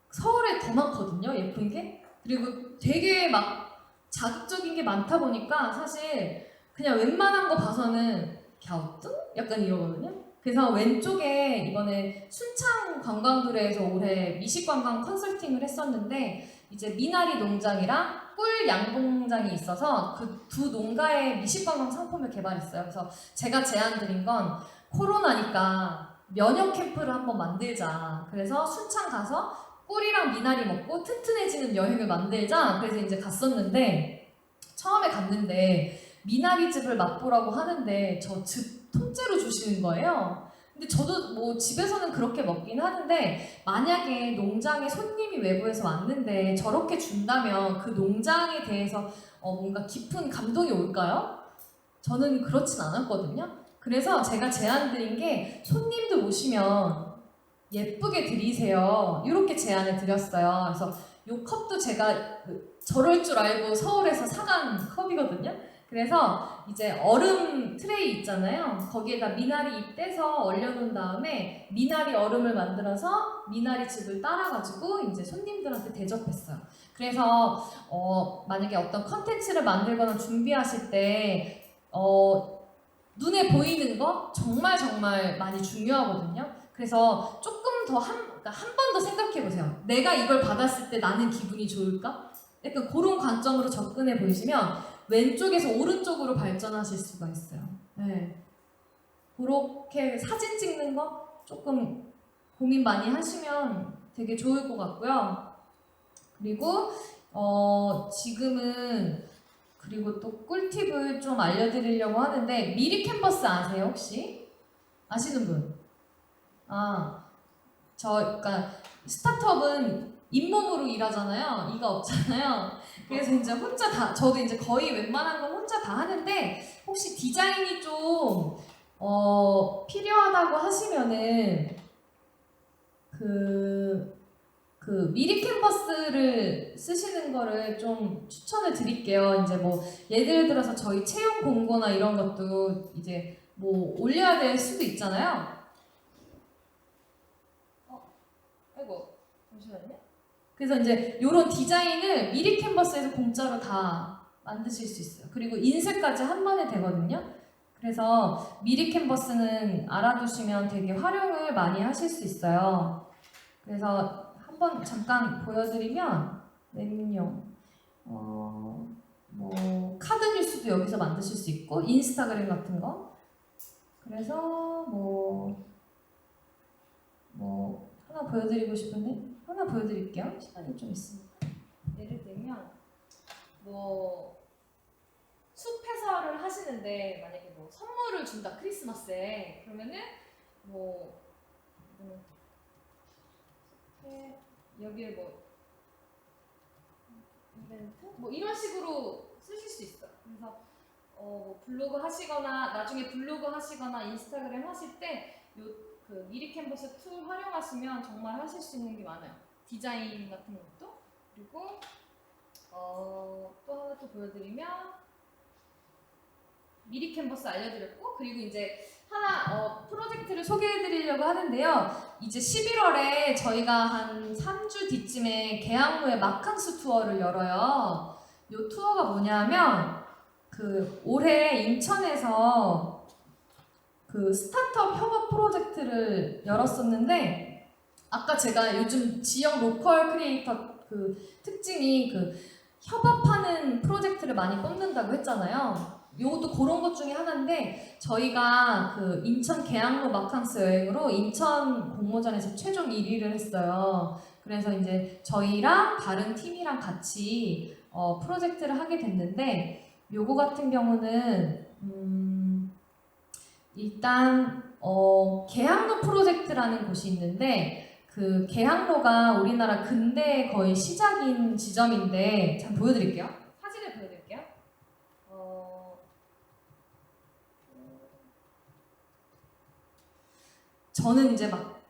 서울에 더 많거든요, 예쁜 게. 그리고 되게 막 자극적인 게 많다 보니까 사실 그냥 웬만한 거 봐서는 갸우뚱? 약간 이러거든요. 그래서 왼쪽에 이번에 순창 관광도래에서 올해 미식관광 컨설팅을 했었는데, 이제 미나리 농장이랑 꿀 양봉장이 있어서 그 두 농가의 미식관광 상품을 개발했어요. 그래서 제가 제안 드린 건, 코로나니까 면역 캠프를 한번 만들자. 그래서 순창 가서 꿀이랑 미나리 먹고 튼튼해지는 여행을 만들자. 그래서 이제 갔었는데 처음에 갔는데 미나리즙을 맛보라고 하는데 저 즙 통째로 주시는 거예요. 근데 저도 뭐 집에서는 그렇게 먹긴 하는데 만약에 농장에 손님이 외부에서 왔는데 저렇게 준다면 그 농장에 대해서 뭔가 깊은 감동이 올까요? 저는 그렇진 않았거든요. 그래서 제가 제안 드린 게 손님들 오시면 예쁘게 드리세요. 이렇게 제안을 드렸어요. 그래서 이 컵도 제가 저럴 줄 알고 서울에서 사간 컵이거든요. 그래서 이제 얼음 트레이 있잖아요. 거기에다 미나리 잎 떼서 얼려놓은 다음에 미나리 얼음을 만들어서 미나리 즙을 따라가지고 이제 손님들한테 대접했어요. 그래서 만약에 어떤 컨텐츠를 만들거나 준비하실 때 눈에 보이는 거 정말 많이 중요하거든요. 그래서 조금 더 한 번 더 생각해 보세요. 내가 이걸 받았을 때 나는 기분이 좋을까? 약간 그런 관점으로 접근해 보시면 왼쪽에서 오른쪽으로 발전하실 수가 있어요. 네. 그렇게 사진 찍는 거 조금 고민 많이 하시면 되게 좋을 것 같고요. 그리고 지금은 그리고 또 꿀팁을 좀 알려드리려고 하는데 미리 캔버스 아세요 혹시? 아시는 분? 그러니까 스타트업은 잇몸으로 일하잖아요. 이가 없잖아요. 그래서 이제 혼자 저도 이제 거의 웬만한 건 혼자 다 하는데 혹시 디자인이 좀 필요하다고 하시면은 그 미리 캔버스를 쓰시는 거를 좀 추천을 드릴게요. 이제 뭐 예를 들어서 저희 채용 공고나 이런 것도 이제 뭐 올려야 될 수도 있잖아요. 아이고 잠시만요. 그래서 이제 이런 디자인을 미리 캔버스에서 공짜로 다 만드실 수 있어요. 그리고 인쇄까지 한 번에 되거든요. 그래서 미리 캔버스는 알아두시면 되게 활용을 많이 하실 수 있어요. 그래서 한번 잠깐 보여드리면 메뉴용 뭐 카드 뉴스도 여기서 만드실 수 있고 인스타그램 같은 거. 그래서 뭐 하나 보여드리고 싶은데 하나 보여드릴게요. 시간이 좀 있으니까. 예를 들면 뭐 숲해설을 하시는데 만약에 뭐 선물을 준다 크리스마스에 그러면은 뭐 여기에 뭐 이벤트 뭐 이런 식으로 쓰실 수 있어요. 그래서 뭐 블로그 하시거나 나중에 블로그 하시거나 인스타그램 하실 때 그 미리 캔버스 툴 활용하시면 정말 하실 수 있는 게 많아요. 디자인 같은 것도. 그리고 또 하나 또 보여드리면 미리 캔버스 알려드렸고 그리고 이제 하나 프로젝트를 소개해드리려고 하는데요. 이제 11월에 저희가 한 3주 뒤쯤에 계양로의 마캉스 투어를 열어요. 이 투어가 뭐냐면 그 올해 인천에서 그 스타트업 협업 프로젝트를 열었었는데 아까 제가 요즘 지역 로컬 크리에이터 그 특징이 그 협업하는 프로젝트를 많이 뽑는다고 했잖아요. 요것도 그런 것 중에 하나인데 저희가 그 인천 계양로 마캉스 여행으로 인천 공모전에서 최종 1위를 했어요. 그래서 이제 저희랑 다른 팀이랑 같이 프로젝트를 하게 됐는데 요거 같은 경우는 일단 계양로 프로젝트라는 곳이 있는데 그 계양로가 우리나라 근대의 거의 시작인 지점인데 잠깐 보여드릴게요. 사진을 보여드릴게요. 저는 이제 막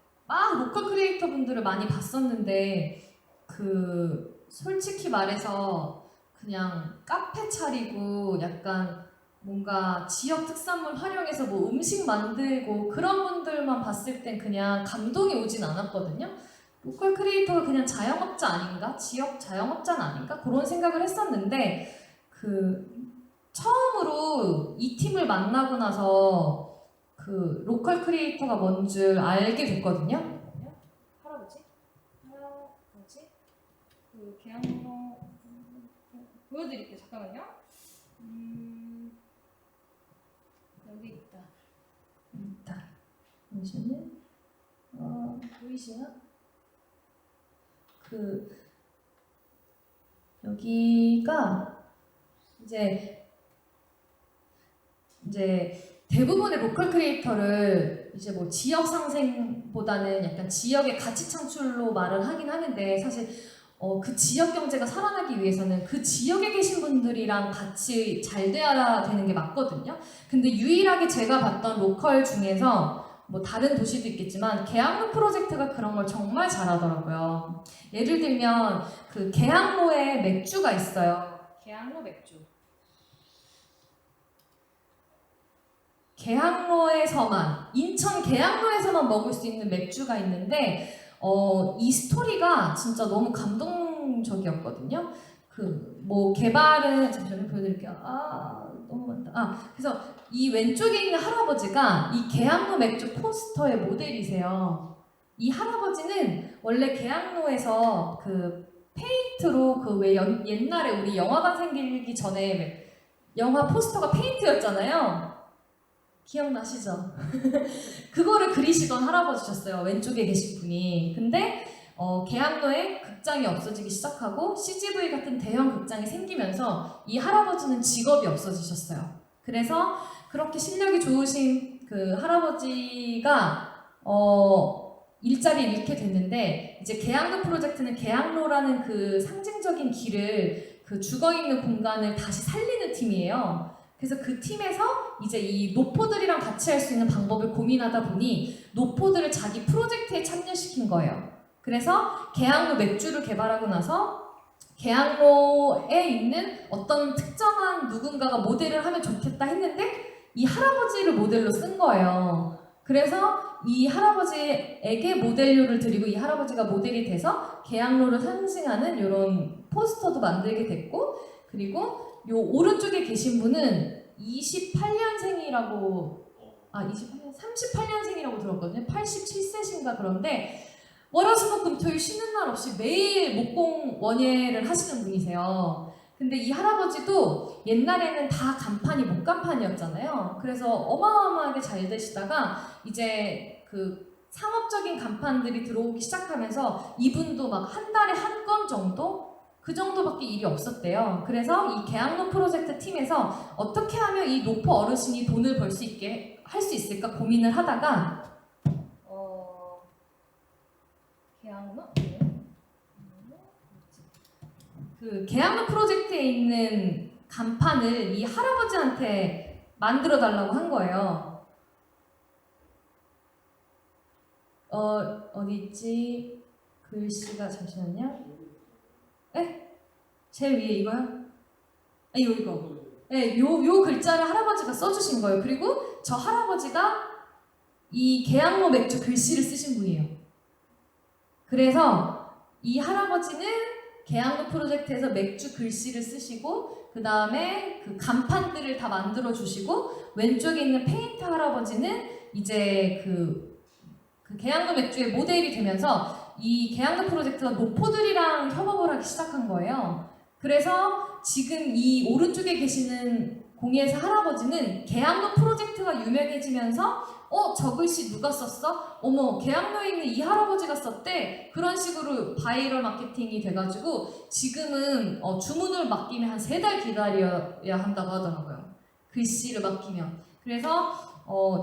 로컬 크리에이터 분들을 많이 봤었는데 그 솔직히 말해서 그냥 카페 차리고 약간 뭔가 지역 특산물 활용해서 뭐 음식 만들고 그런 분들만 봤을 땐 그냥 감동이 오진 않았거든요. 로컬 크리에이터가 그냥 자영업자 아닌가? 지역 자영업자는 아닌가? 그런 생각을 했었는데 그 처음으로 이 팀을 만나고 나서 그 로컬 크리에이터가 뭔 줄 알게 됐거든요. 할아버지? 그 계양로 보여드릴게요. 잠깐만요. 여기 있다. 잠시만요. 보이시나? 여기가 이제 대부분의 로컬 크리에이터를 이제 뭐 지역 상생보다는 약간 지역의 가치 창출로 말을 하긴 하는데 사실 그 지역 경제가 살아나기 위해서는 그 지역에 계신 분들이랑 같이 잘 돼야 되는 게 맞거든요. 근데 유일하게 제가 봤던 로컬 중에서 뭐 다른 도시도 있겠지만 계양로 프로젝트가 그런 걸 정말 잘하더라고요. 예를 들면 그 계양로에 맥주가 있어요. 계양로 맥주. 계양로에서만, 인천 계양로에서만 먹을 수 있는 맥주가 있는데 이 스토리가 진짜 너무 감동적이었거든요. 뭐 개발은 잠시만요 보여드릴게요. 너무 많다. 그래서 이 왼쪽에 있는 할아버지가 이 계양로 맥주 포스터의 모델이세요. 이 할아버지는 원래 계양로에서 그 페인트로 그 왜 옛날에 우리 영화관 생기기 전에 영화 포스터가 페인트였잖아요. 기억나시죠? 그거를 그리시던 할아버지셨어요. 왼쪽에 계신 분이. 근데 계양로에 극장이 없어지기 시작하고 CGV 같은 대형 극장이 생기면서 이 할아버지는 직업이 없어지셨어요. 그래서 그렇게 실력이 좋으신 그 할아버지가 일자리를 잃게 됐는데 이제 계양로 프로젝트는 계양로라는 그 상징적인 길을 그 죽어있는 공간을 다시 살리는 팀이에요. 그래서 그 팀에서 이제 이 노포들이랑 같이 할 수 있는 방법을 고민하다 보니 노포들을 자기 프로젝트에 참여시킨 거예요. 그래서 계양로 맥주를 개발하고 나서 계양로에 있는 어떤 특정한 누군가가 모델을 하면 좋겠다 했는데 이 할아버지를 모델로 쓴 거예요. 그래서 이 할아버지에게 모델료를 드리고 이 할아버지가 모델이 돼서 계양로를 상징하는 이런 포스터도 만들게 됐고, 그리고 요 오른쪽에 계신 분은 28년생이라고 38년생이라고 들었거든요. 87세신가. 그런데 월화수목금토일 쉬는 날 없이 매일 목공 원예를 하시는 분이세요. 근데 이 할아버지도 옛날에는 다 간판이 목간판이었잖아요. 그래서 어마어마하게 잘 되시다가 이제 그 상업적인 간판들이 들어오기 시작하면서 이분도 막 한 달에 한 건 정도? 그 정도밖에 일이 없었대요. 그래서 이 계양로 프로젝트 팀에서 어떻게 하면 이 노포 어르신이 돈을 벌 수 있게 할 수 있을까 고민을 하다가 계양로? 그 계양로 프로젝트에 있는 간판을 이 할아버지한테 만들어 달라고 한 거예요. 어디 있지? 글씨가 잠시만요. 네? 제일 위에 이거요? 이거. 네, 요 글자를 할아버지가 써주신 거예요. 그리고 저 할아버지가 이 계양로 맥주 글씨를 쓰신 분이에요. 그래서 이 할아버지는 계양로 프로젝트에서 맥주 글씨를 쓰시고 그 다음에 그 간판들을 다 만들어 주시고 왼쪽에 있는 페인트 할아버지는 이제 그 계양로 맥주의 모델이 되면서 이 계양로 프로젝트가 노포들이랑 협업을 하기 시작한 거예요. 그래서 지금 이 오른쪽에 계시는 공예사 할아버지는 계양로 프로젝트가 유명해지면서 저 글씨 누가 썼어? 어머, 계양로에 있는 이 할아버지가 썼대. 그런 식으로 바이럴 마케팅이 돼가지고 지금은 주문을 맡기면 한 3달 기다려야 한다고 하더라고요. 글씨를 맡기면. 그래서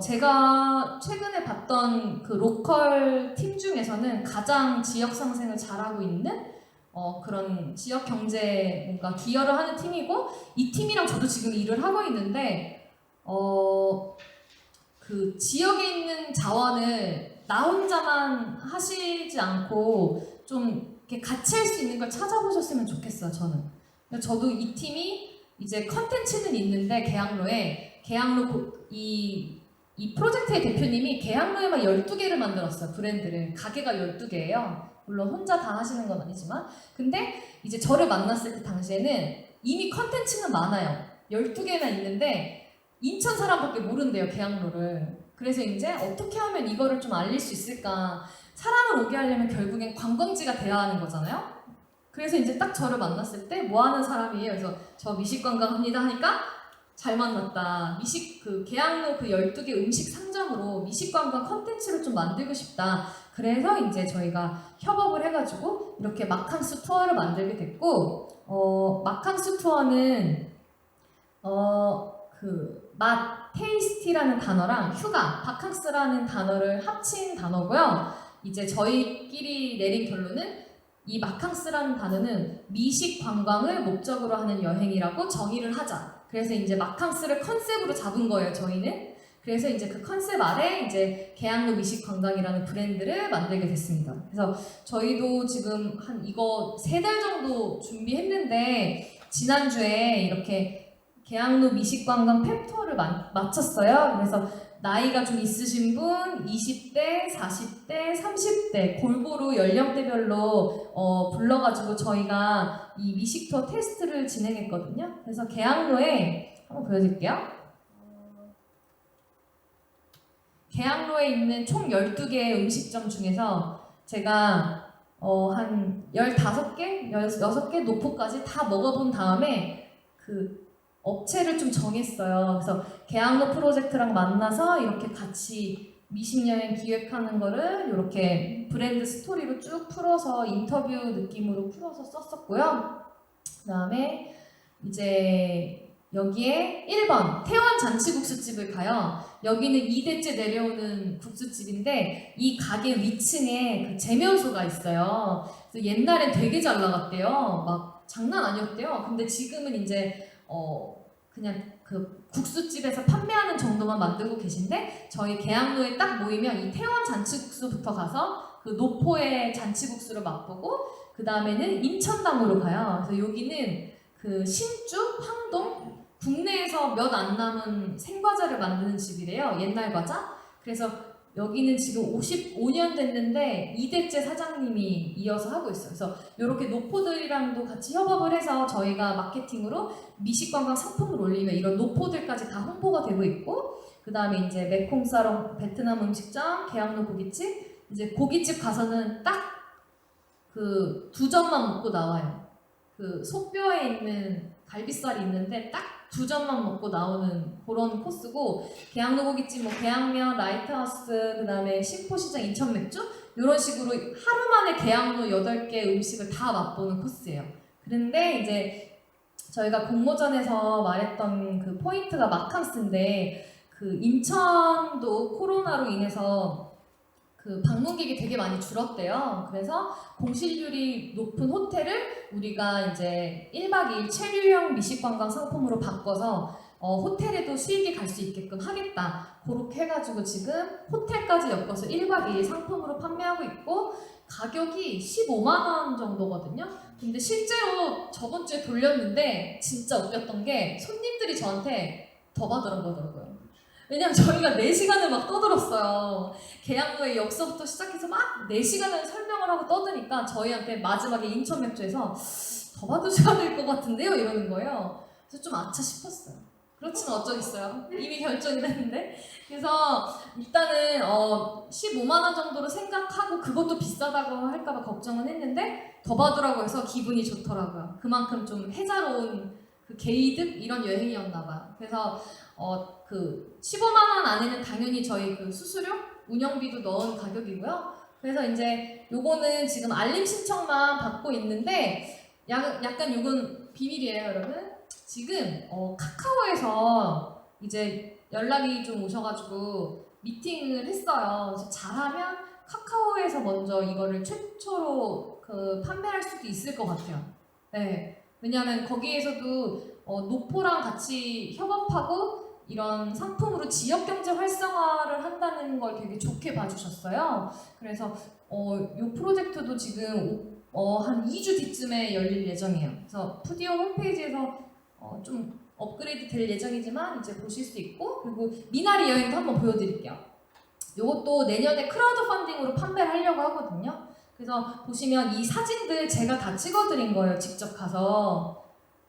제가 최근에 봤던 그 로컬 팀 중에서는 가장 지역 상생을 잘하고 있는 그런 지역 경제에 뭔가 기여를 하는 팀이고, 이 팀이랑 저도 지금 일을 하고 있는데 그 지역에 있는 자원을 나 혼자만 하시지 않고 좀 이렇게 같이 할 수 있는 걸 찾아보셨으면 좋겠어요. 저도 이 팀이 이제 컨텐츠는 있는데 계양로 이 프로젝트의 대표님이 계양로에만 12개를 만들었어요. 브랜드를. 가게가 12개예요. 물론 혼자 다 하시는 건 아니지만. 근데 이제 저를 만났을 때 당시에는 이미 컨텐츠는 많아요. 12개나 있는데 인천 사람밖에 모른대요, 계양로를. 그래서 이제 어떻게 하면 이거를 좀 알릴 수 있을까. 사람을 오게 하려면 결국엔 관광지가 돼야 하는 거잖아요. 그래서 이제 딱 저를 만났을 때 뭐 하는 사람이에요? 그래서 저 미식관광 합니다 하니까 잘 만났다. 미식 그 계양로 그 12개 음식 상점으로 미식 관광 컨텐츠를 좀 만들고 싶다. 그래서 이제 저희가 협업을 해가지고 이렇게 마캉스 투어를 만들게 됐고, 마캉스 투어는 그 맛, 테이스티라는 단어랑 휴가, 바캉스라는 단어를 합친 단어고요. 이제 저희끼리 내린 결론은 이 마캉스라는 단어는 미식 관광을 목적으로 하는 여행이라고 정의를 하자. 그래서 이제 마캉스를 컨셉으로 잡은 거예요, 저희는. 그래서 이제 그 컨셉 아래 이제 계양로 미식 관광이라는 브랜드를 만들게 됐습니다. 그래서 저희도 지금 한 이거 3달 정도 준비했는데 지난주에 이렇게 계양로 미식 관광 펩투어를 마쳤어요. 그래서 나이가 좀 있으신 분, 20대, 40대, 30대 골고루 연령대별로 불러가지고 저희가 이 미식 투어 테스트를 진행했거든요. 그래서 계양로에 한번 보여드릴게요. 계양로에 있는 총 12개의 음식점 중에서 제가 한 15개, 6개 노포까지 다 먹어본 다음에 그 업체를 좀 정했어요. 그래서 계양로 프로젝트랑 만나서 이렇게 같이 미식여행 기획하는 거를 이렇게 브랜드 스토리로 쭉 풀어서 인터뷰 느낌으로 풀어서 썼었고요. 그 다음에 이제 여기에 1번 태원 잔치국수집을 가요. 여기는 2대째 내려오는 국수집인데 이 가게 위층에 그 재면소가 있어요. 그래서 옛날엔 되게 잘 나갔대요. 막 장난 아니었대요. 근데 지금은 이제 그냥 그 국수집에서 판매하는 정도만 만들고 계신데 저희 계양로에 딱 모이면 이 태원 잔치국수부터 가서 그 노포의 잔치국수를 맛보고 그 다음에는 인천담으로 가요. 그래서 여기는 그 신주, 황동 국내에서 몇 안 남은 생과자를 만드는 집이래요. 옛날 과자. 그래서 여기는 지금 55년 됐는데 2대째 사장님이 이어서 하고 있어요. 그래서 이렇게 노포들이랑도 같이 협업을 해서 저희가 마케팅으로 미식관광 상품을 올리면 이런 노포들까지 다 홍보가 되고 있고 그 다음에 이제 메콩사롱 베트남 음식점, 계양로 고깃집 이제 고깃집 가서는 딱 그 2점만 먹고 나와요. 그 속뼈에 있는 갈비살이 있는데 딱 2점만 먹고 나오는 그런 코스고 계양로 고깃집, 뭐 계양면, 라이트하우스, 그 다음에 신포시장, 인천맥주 이런 식으로 하루 만에 계양로 8개 음식을 다 맛보는 코스예요. 그런데 이제 저희가 공모전에서 말했던 그 포인트가 마캉스인데 그 인천도 코로나로 인해서 그 방문객이 되게 많이 줄었대요. 그래서 공실률이 높은 호텔을 우리가 이제 1박 2일 체류형 미식관광 상품으로 바꿔서 호텔에도 수익이 갈 수 있게끔 하겠다. 그렇게 해가지고 지금 호텔까지 엮어서 1박 2일 상품으로 판매하고 있고 가격이 15만 원 정도거든요. 근데 실제로 저번 주에 돌렸는데 진짜 웃겼던 게 손님들이 저한테 더 받으라고요. 왜냐면 저희가 4시간을 막 떠들었어요. 계양로의 역사부터 시작해서 막 4시간을 설명을 하고 떠드니까 저희한테 마지막에 인천맥주에서 더 받으셔야 될 것 같은데요? 이러는 거예요. 그래서 좀 아차 싶었어요. 그렇지만 어쩌겠어요. 이미 결정이 됐는데. 그래서 일단은 15만 원 정도로 생각하고 그것도 비싸다고 할까봐 걱정은 했는데 더 받으라고 해서 기분이 좋더라고요. 그만큼 좀 해자로운 그 게이득 이런 여행이었나 봐요. 그래서 그 15만 원 안에는 당연히 저희 그 수수료, 운영비도 넣은 가격이고요. 그래서 이제 요거는 지금 알림 신청만 받고 있는데 약간 요건 비밀이에요, 여러분. 지금 카카오에서 이제 연락이 좀 오셔가지고 미팅을 했어요. 그래서 잘하면 카카오에서 먼저 이거를 최초로 그 판매할 수도 있을 것 같아요. 네. 왜냐하면 거기에서도 노포랑 같이 협업하고 이런 상품으로 지역경제 활성화를 한다는 걸 되게 좋게 봐주셨어요. 그래서 이 프로젝트도 지금 한 2주 뒤쯤에 열릴 예정이에요. 그래서 푸디오 홈페이지에서 좀 업그레이드 될 예정이지만 이제 보실 수 있고 그리고 미나리 여행도 한번 보여드릴게요. 이것도 내년에 크라우드 펀딩으로 판매를 하려고 하거든요. 그래서 보시면 이 사진들 제가 다 찍어드린 거예요. 직접 가서.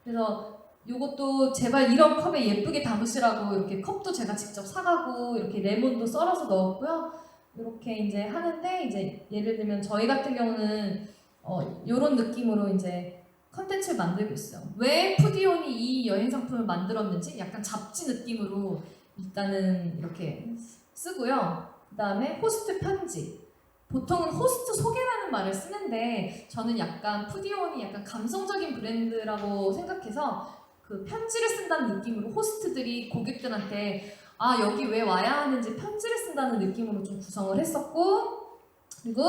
그래서 이것도 제발 이런 컵에 예쁘게 담으시라고 이렇게 컵도 제가 직접 사가고 이렇게 레몬도 썰어서 넣었고요. 이렇게 이제 하는데 이제 예를 들면 저희 같은 경우는 이런 느낌으로 이제 컨텐츠를 만들고 있어요. 왜 푸디온이 이 여행 상품을 만들었는지 약간 잡지 느낌으로 일단은 이렇게 쓰고요. 그 다음에 호스트 편지. 보통은 호스트 소개라는 말을 쓰는데 저는 약간 푸디온이 약간 감성적인 브랜드라고 생각해서 그 편지를 쓴다는 느낌으로 호스트들이 고객들한테 아 여기 왜 와야 하는지 편지를 쓴다는 느낌으로 좀 구성을 했었고 그리고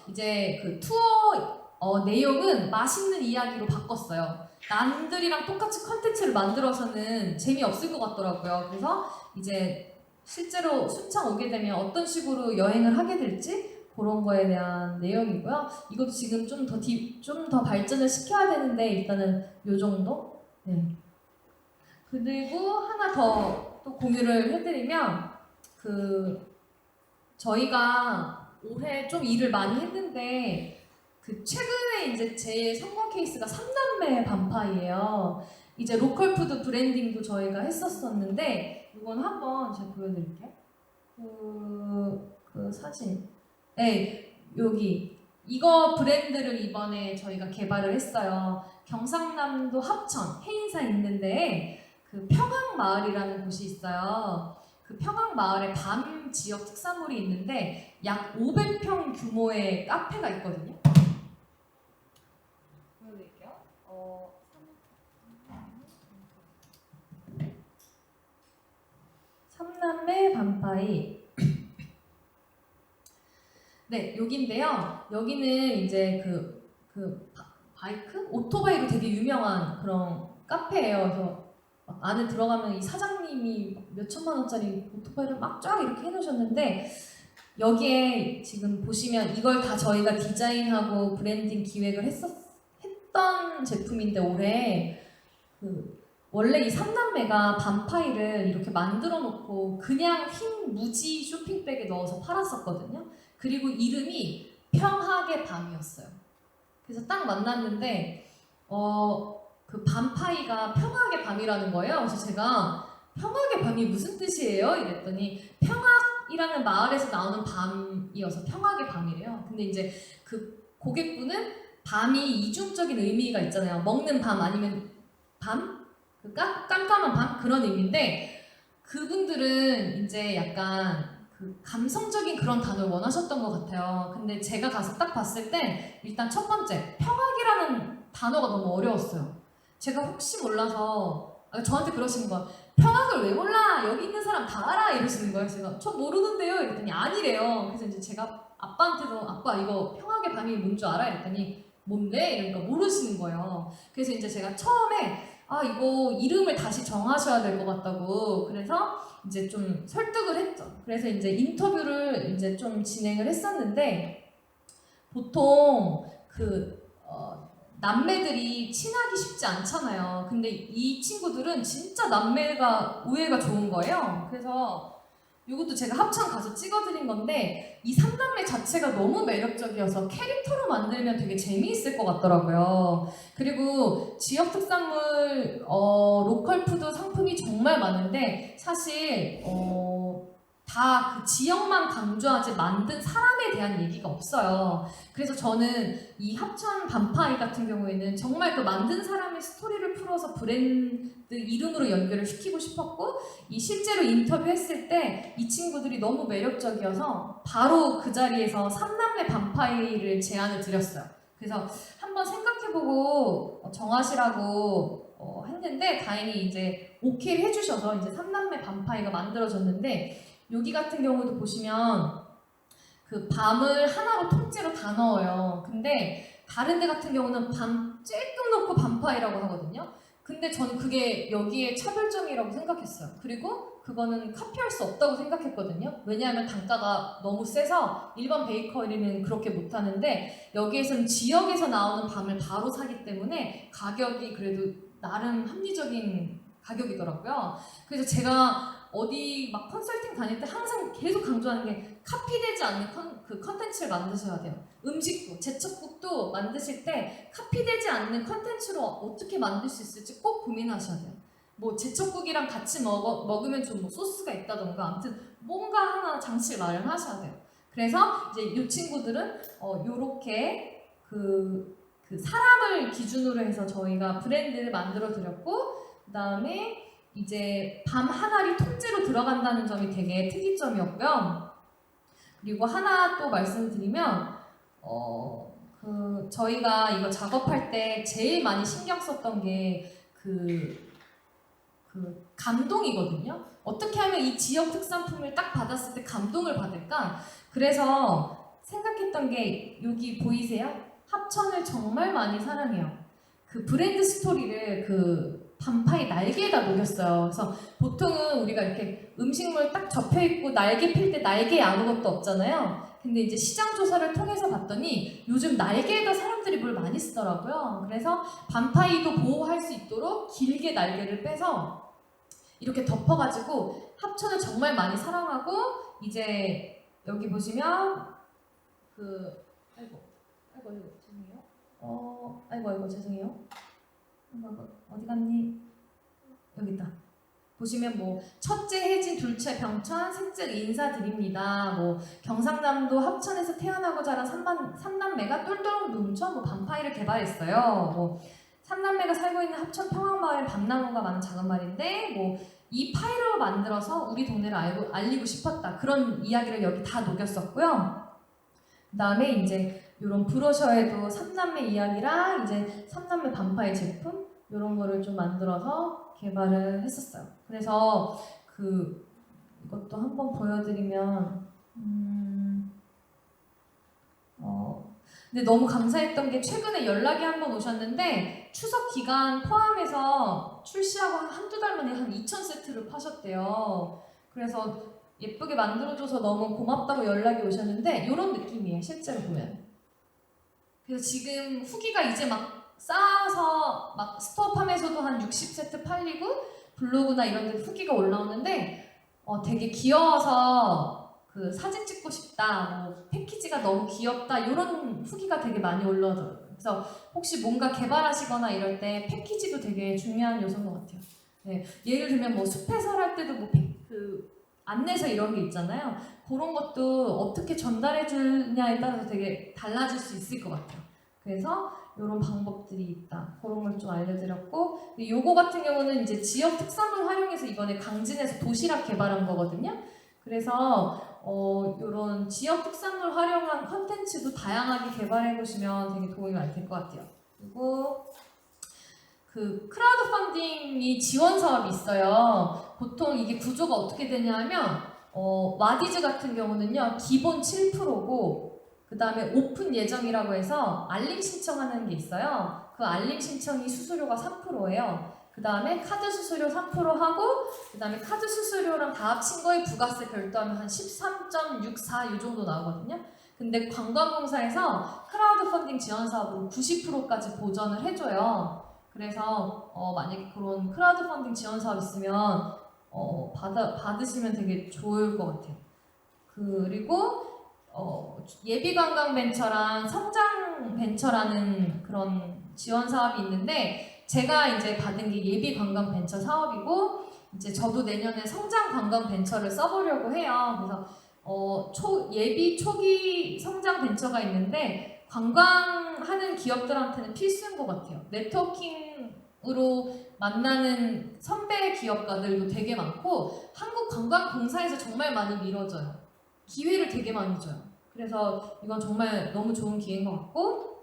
이제 그 투어 내용은 맛있는 이야기로 바꿨어요. 남들이랑 똑같이 컨텐츠를 만들어서는 재미없을 것 같더라고요. 그래서 이제 실제로 순창 오게 되면 어떤 식으로 여행을 하게 될지 그런 거에 대한 내용이고요. 이것도 지금 좀 더 발전을 시켜야 되는데 일단은 요 정도? 네. 그리고 하나 더 또 공유를 해드리면 저희가 올해 좀 일을 많이 했는데 최근에 이제 제 성공 케이스가 3남매 반파이에요. 이제 로컬 푸드 브랜딩도 저희가 했었었는데 이건 한번 제가 보여드릴게요. 그 사진. 네, 여기 이거 브랜드를 이번에 저희가 개발을 했어요. 경상남도 합천 해인사 있는데 그 평항마을이라는 곳이 있어요. 그 평항마을에 밤 지역 특산물이 있는데 약 500평 규모의 카페가 있거든요. 보여드릴게요. 삼남매 반파이. 네, 여기인데요. 여기는 이제 바이크? 오토바이로 되게 유명한 그런 카페예요. 그래서 막 안에 들어가면 이 사장님이 몇 천만 원짜리 오토바이를 막 쫙 이렇게 해놓으셨는데 여기에 지금 보시면 이걸 다 저희가 디자인하고 브랜딩 기획을 했던 제품인데 올해 원래 이 삼남매가 반파이를 이렇게 만들어 놓고 그냥 흰 무지 쇼핑백에 넣어서 팔았었거든요. 그리고 이름이 평학의 밤이었어요. 그래서 딱 만났는데 그 반파이가 평학의 밤이라는 거예요. 그래서 제가 평학의 밤이 무슨 뜻이에요? 이랬더니 평학이라는 마을에서 나오는 밤이어서 평학의 밤이래요. 근데 이제 그 고객분은 밤이 이중적인 의미가 있잖아요. 먹는 밤 아니면 밤? 그 깜깜한 밤? 그런 의미인데 그분들은 이제 약간 그 감성적인 그런 단어를 원하셨던 것 같아요. 근데 제가 가서 딱 봤을 때 일단 첫 번째 평학이라는 단어가 너무 어려웠어요. 제가 혹시 몰라서 저한테 그러시는 거예요. 평학을 왜 몰라? 여기 있는 사람 다 알아? 이러시는 거예요. 제가 저 모르는데요? 이랬더니 아니래요. 그래서 이제 제가 아빠한테도 아빠 이거 평학의 밤이 뭔 줄 알아? 이랬더니 뭔데? 이러니까 모르시는 거예요. 그래서 이제 제가 처음에 이거 이름을 다시 정하셔야 될 것 같다고 그래서 이제 좀 설득을 했죠. 그래서 이제 인터뷰를 이제 좀 진행을 했었는데 보통 남매들이 친하기 쉽지 않잖아요. 근데 이 친구들은 진짜 남매가 우애가 좋은 거예요. 그래서 이것도 제가 합천 가서 찍어드린 건데 이 삼남매 자체가 너무 매력적이어서 캐릭터로 만들면 되게 재미있을 것 같더라고요. 그리고 지역 특산물, 로컬 푸드 상품이 정말 많은데 사실 다 그 지역만 강조하지 만든 사람에 대한 얘기가 없어요. 그래서 저는 이 합천 반파이 같은 경우에는 정말 그 만든 사람의 스토리를 풀어서 브랜드 이름으로 연결을 시키고 싶었고 이 실제로 인터뷰했을 때 이 친구들이 너무 매력적이어서 바로 그 자리에서 삼남매 반파이를 제안을 드렸어요. 그래서 한번 생각해보고 정하시라고 했는데 다행히 이제 오케이를 해주셔서 이제 삼남매 반파이가 만들어졌는데 여기 같은 경우도 보시면 그 밤을 하나로 통째로 다 넣어요. 근데 다른 데 같은 경우는 밤 쬐끔 넣고 반파이라고 하거든요. 근데 저는 그게 여기에 차별점이라고 생각했어요. 그리고 그거는 카피할 수 없다고 생각했거든요. 왜냐하면 단가가 너무 세서 일반 베이커리는 그렇게 못하는데 여기에서는 지역에서 나오는 밤을 바로 사기 때문에 가격이 그래도 나름 합리적인 가격이더라고요. 그래서 제가 어디 막 컨설팅 다닐 때 항상 계속 강조하는 게 카피되지 않는 그 컨텐츠를 만드셔야 돼요. 음식도, 제첩국도 만드실 때 카피되지 않는 컨텐츠로 어떻게 만들 수 있을지 꼭 고민하셔야 돼요. 뭐 제첩국이랑 같이 먹으면 좀 뭐 소스가 있다던가 아무튼 뭔가 하나 장치를 마련하셔야 돼요. 그래서 이제 이 친구들은 요렇게 그 사람을 3년을 기준으로 해서 저희가 브랜드를 만들어 드렸고, 그 다음에 이제 밤 한 알이 통째로 들어간다는 점이 되게 특이점이었고요. 그리고 하나 또 말씀드리면, 저희가 이거 작업할 때 제일 많이 신경 썼던 게 그 감동이거든요. 어떻게 하면 이 지역 특산품을 딱 받았을 때 감동을 받을까? 그래서 생각했던 게 여기 보이세요? 합천을 정말 많이 사랑해요. 그 브랜드 스토리를 그 반파의 날개에다 녹였어요. 그래서 보통은 우리가 이렇게 음식물 딱 접혀 있고 날개 필 때 날개에 아무것도 없잖아요. 근데 이제 시장 조사를 통해서 봤더니 요즘 날개에다 사람들이 뭘 많이 쓰더라고요. 그래서 반파이도 보호할 수 있도록 길게 날개를 빼서 이렇게 덮어가지고 합천을 정말 많이 사랑하고, 이제 여기 보시면 아이고 죄송해요. 어디 갔니? 여기 있다. 보시면 뭐 첫째 해진, 둘째 병천, 셋째 인사드립니다. 뭐 경상남도 합천에서 태어나고 자란 삼남매가 똘똘 뭉쳐 뭐 반파이를 개발했어요. 뭐 삼남매가 살고 있는 합천 평화마을 밤나무가 많은 작은 마을인데 뭐 이 파이로 만들어서 우리 동네를 알리고 싶었다. 그런 이야기를 여기 다 녹였었고요. 그 다음에 이제 이런 브로셔에도 삼남매 이야기랑 이제 삼남매 반파이 제품 이런 거를 좀 만들어서 개발을 했었어요. 그래서 이것도 한번 보여드리면 근데 너무 감사했던 게 최근에 연락이 한 번 오셨는데 추석 기간 포함해서 출시하고 한두 달 만에 한 2,000세트를 파셨대요. 그래서 예쁘게 만들어줘서 너무 고맙다고 연락이 오셨는데 이런 느낌이에요, 실제로 보면. 그래서 지금 후기가 이제 막 쌓아서 막 스토어팜에서도 한 60세트 팔리고 블로그나 이런 데 후기가 올라오는데 되게 귀여워서 그 사진 찍고 싶다, 뭐 패키지가 너무 귀엽다 이런 후기가 되게 많이 올라오더라고요. 그래서 혹시 뭔가 개발하시거나 이럴 때 패키지도 되게 중요한 요소인 것 같아요. 네, 예를 들면 뭐 숲해설 할 때도 뭐 안내서 이런 게 있잖아요. 그런 것도 어떻게 전달해 주냐에 따라서 되게 달라질 수 있을 것 같아요. 그래서 이런 방법들이 있다. 그런 걸 좀 알려드렸고, 요거 같은 경우는 이제 지역 특산물 활용해서 이번에 강진에서 도시락 개발한 거거든요. 그래서 이런 지역 특산물 활용한 컨텐츠도 다양하게 개발해 보시면 되게 도움이 많이 될 것 같아요. 그리고 그 크라우드 펀딩이 지원 사업이 있어요. 보통 이게 구조가 어떻게 되냐면 와디즈 같은 경우는요 기본 7%고 그 다음에 오픈 예정이라고 해서 알림 신청하는 게 있어요. 그 알림 신청이 수수료가 3%예요. 그 다음에 카드 수수료 3% 하고 그 다음에 카드 수수료랑 다 합친 거에 부가세 별도하면 한 13.64 이 정도 나오거든요. 근데 관광공사에서 크라우드 펀딩 지원 사업으로 90%까지 보전을 해줘요. 그래서 만약에 그런 크라우드 펀딩 지원 사업 있으면 받으시면 되게 좋을 것 같아요. 그리고 예비관광벤처랑 성장벤처라는 그런 지원 사업이 있는데 제가 이제 받은 게 예비관광벤처 사업이고 이제 저도 내년에 성장관광벤처를 써보려고 해요. 그래서 예비 초기 성장벤처가 있는데 관광하는 기업들한테는 필수인 것 같아요. 네트워킹으로 만나는 선배 기업가들도 되게 많고 한국관광공사에서 정말 많이 밀어줘요. 기회를 되게 많이 줘요. 그래서 이건 정말 너무 좋은 기회인 것 같고,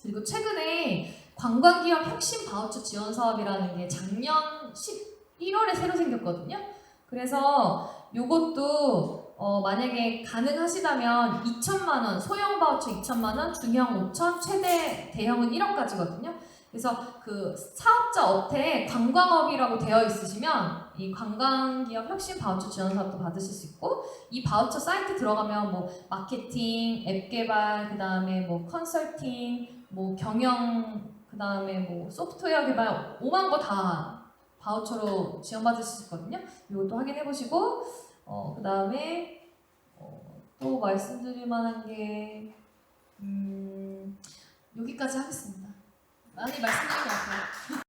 그리고 최근에 관광기업 혁신 바우처 지원 사업이라는 게 작년 11월에 새로 생겼거든요. 그래서 이것도 만약에 가능하시다면 2천만 원, 소형 바우처 2천만 원, 중형 5천, 최대 대형은 1억까지거든요. 그래서 그 사업자 업태에 관광업이라고 되어 있으시면 이 관광기업 혁신 바우처 지원 사업도 받으실 수 있고, 이 바우처 사이트 들어가면 뭐 마케팅, 앱 개발, 그 다음에 뭐 컨설팅, 뭐 경영, 그 다음에 뭐 소프트웨어 개발 5만 거 다 바우처로 지원받을 수 있거든요. 이것도 확인해 보시고, 그 다음에 또 말씀드릴 만한 게 여기까지 하겠습니다. 많이 말씀드린 것 같아요.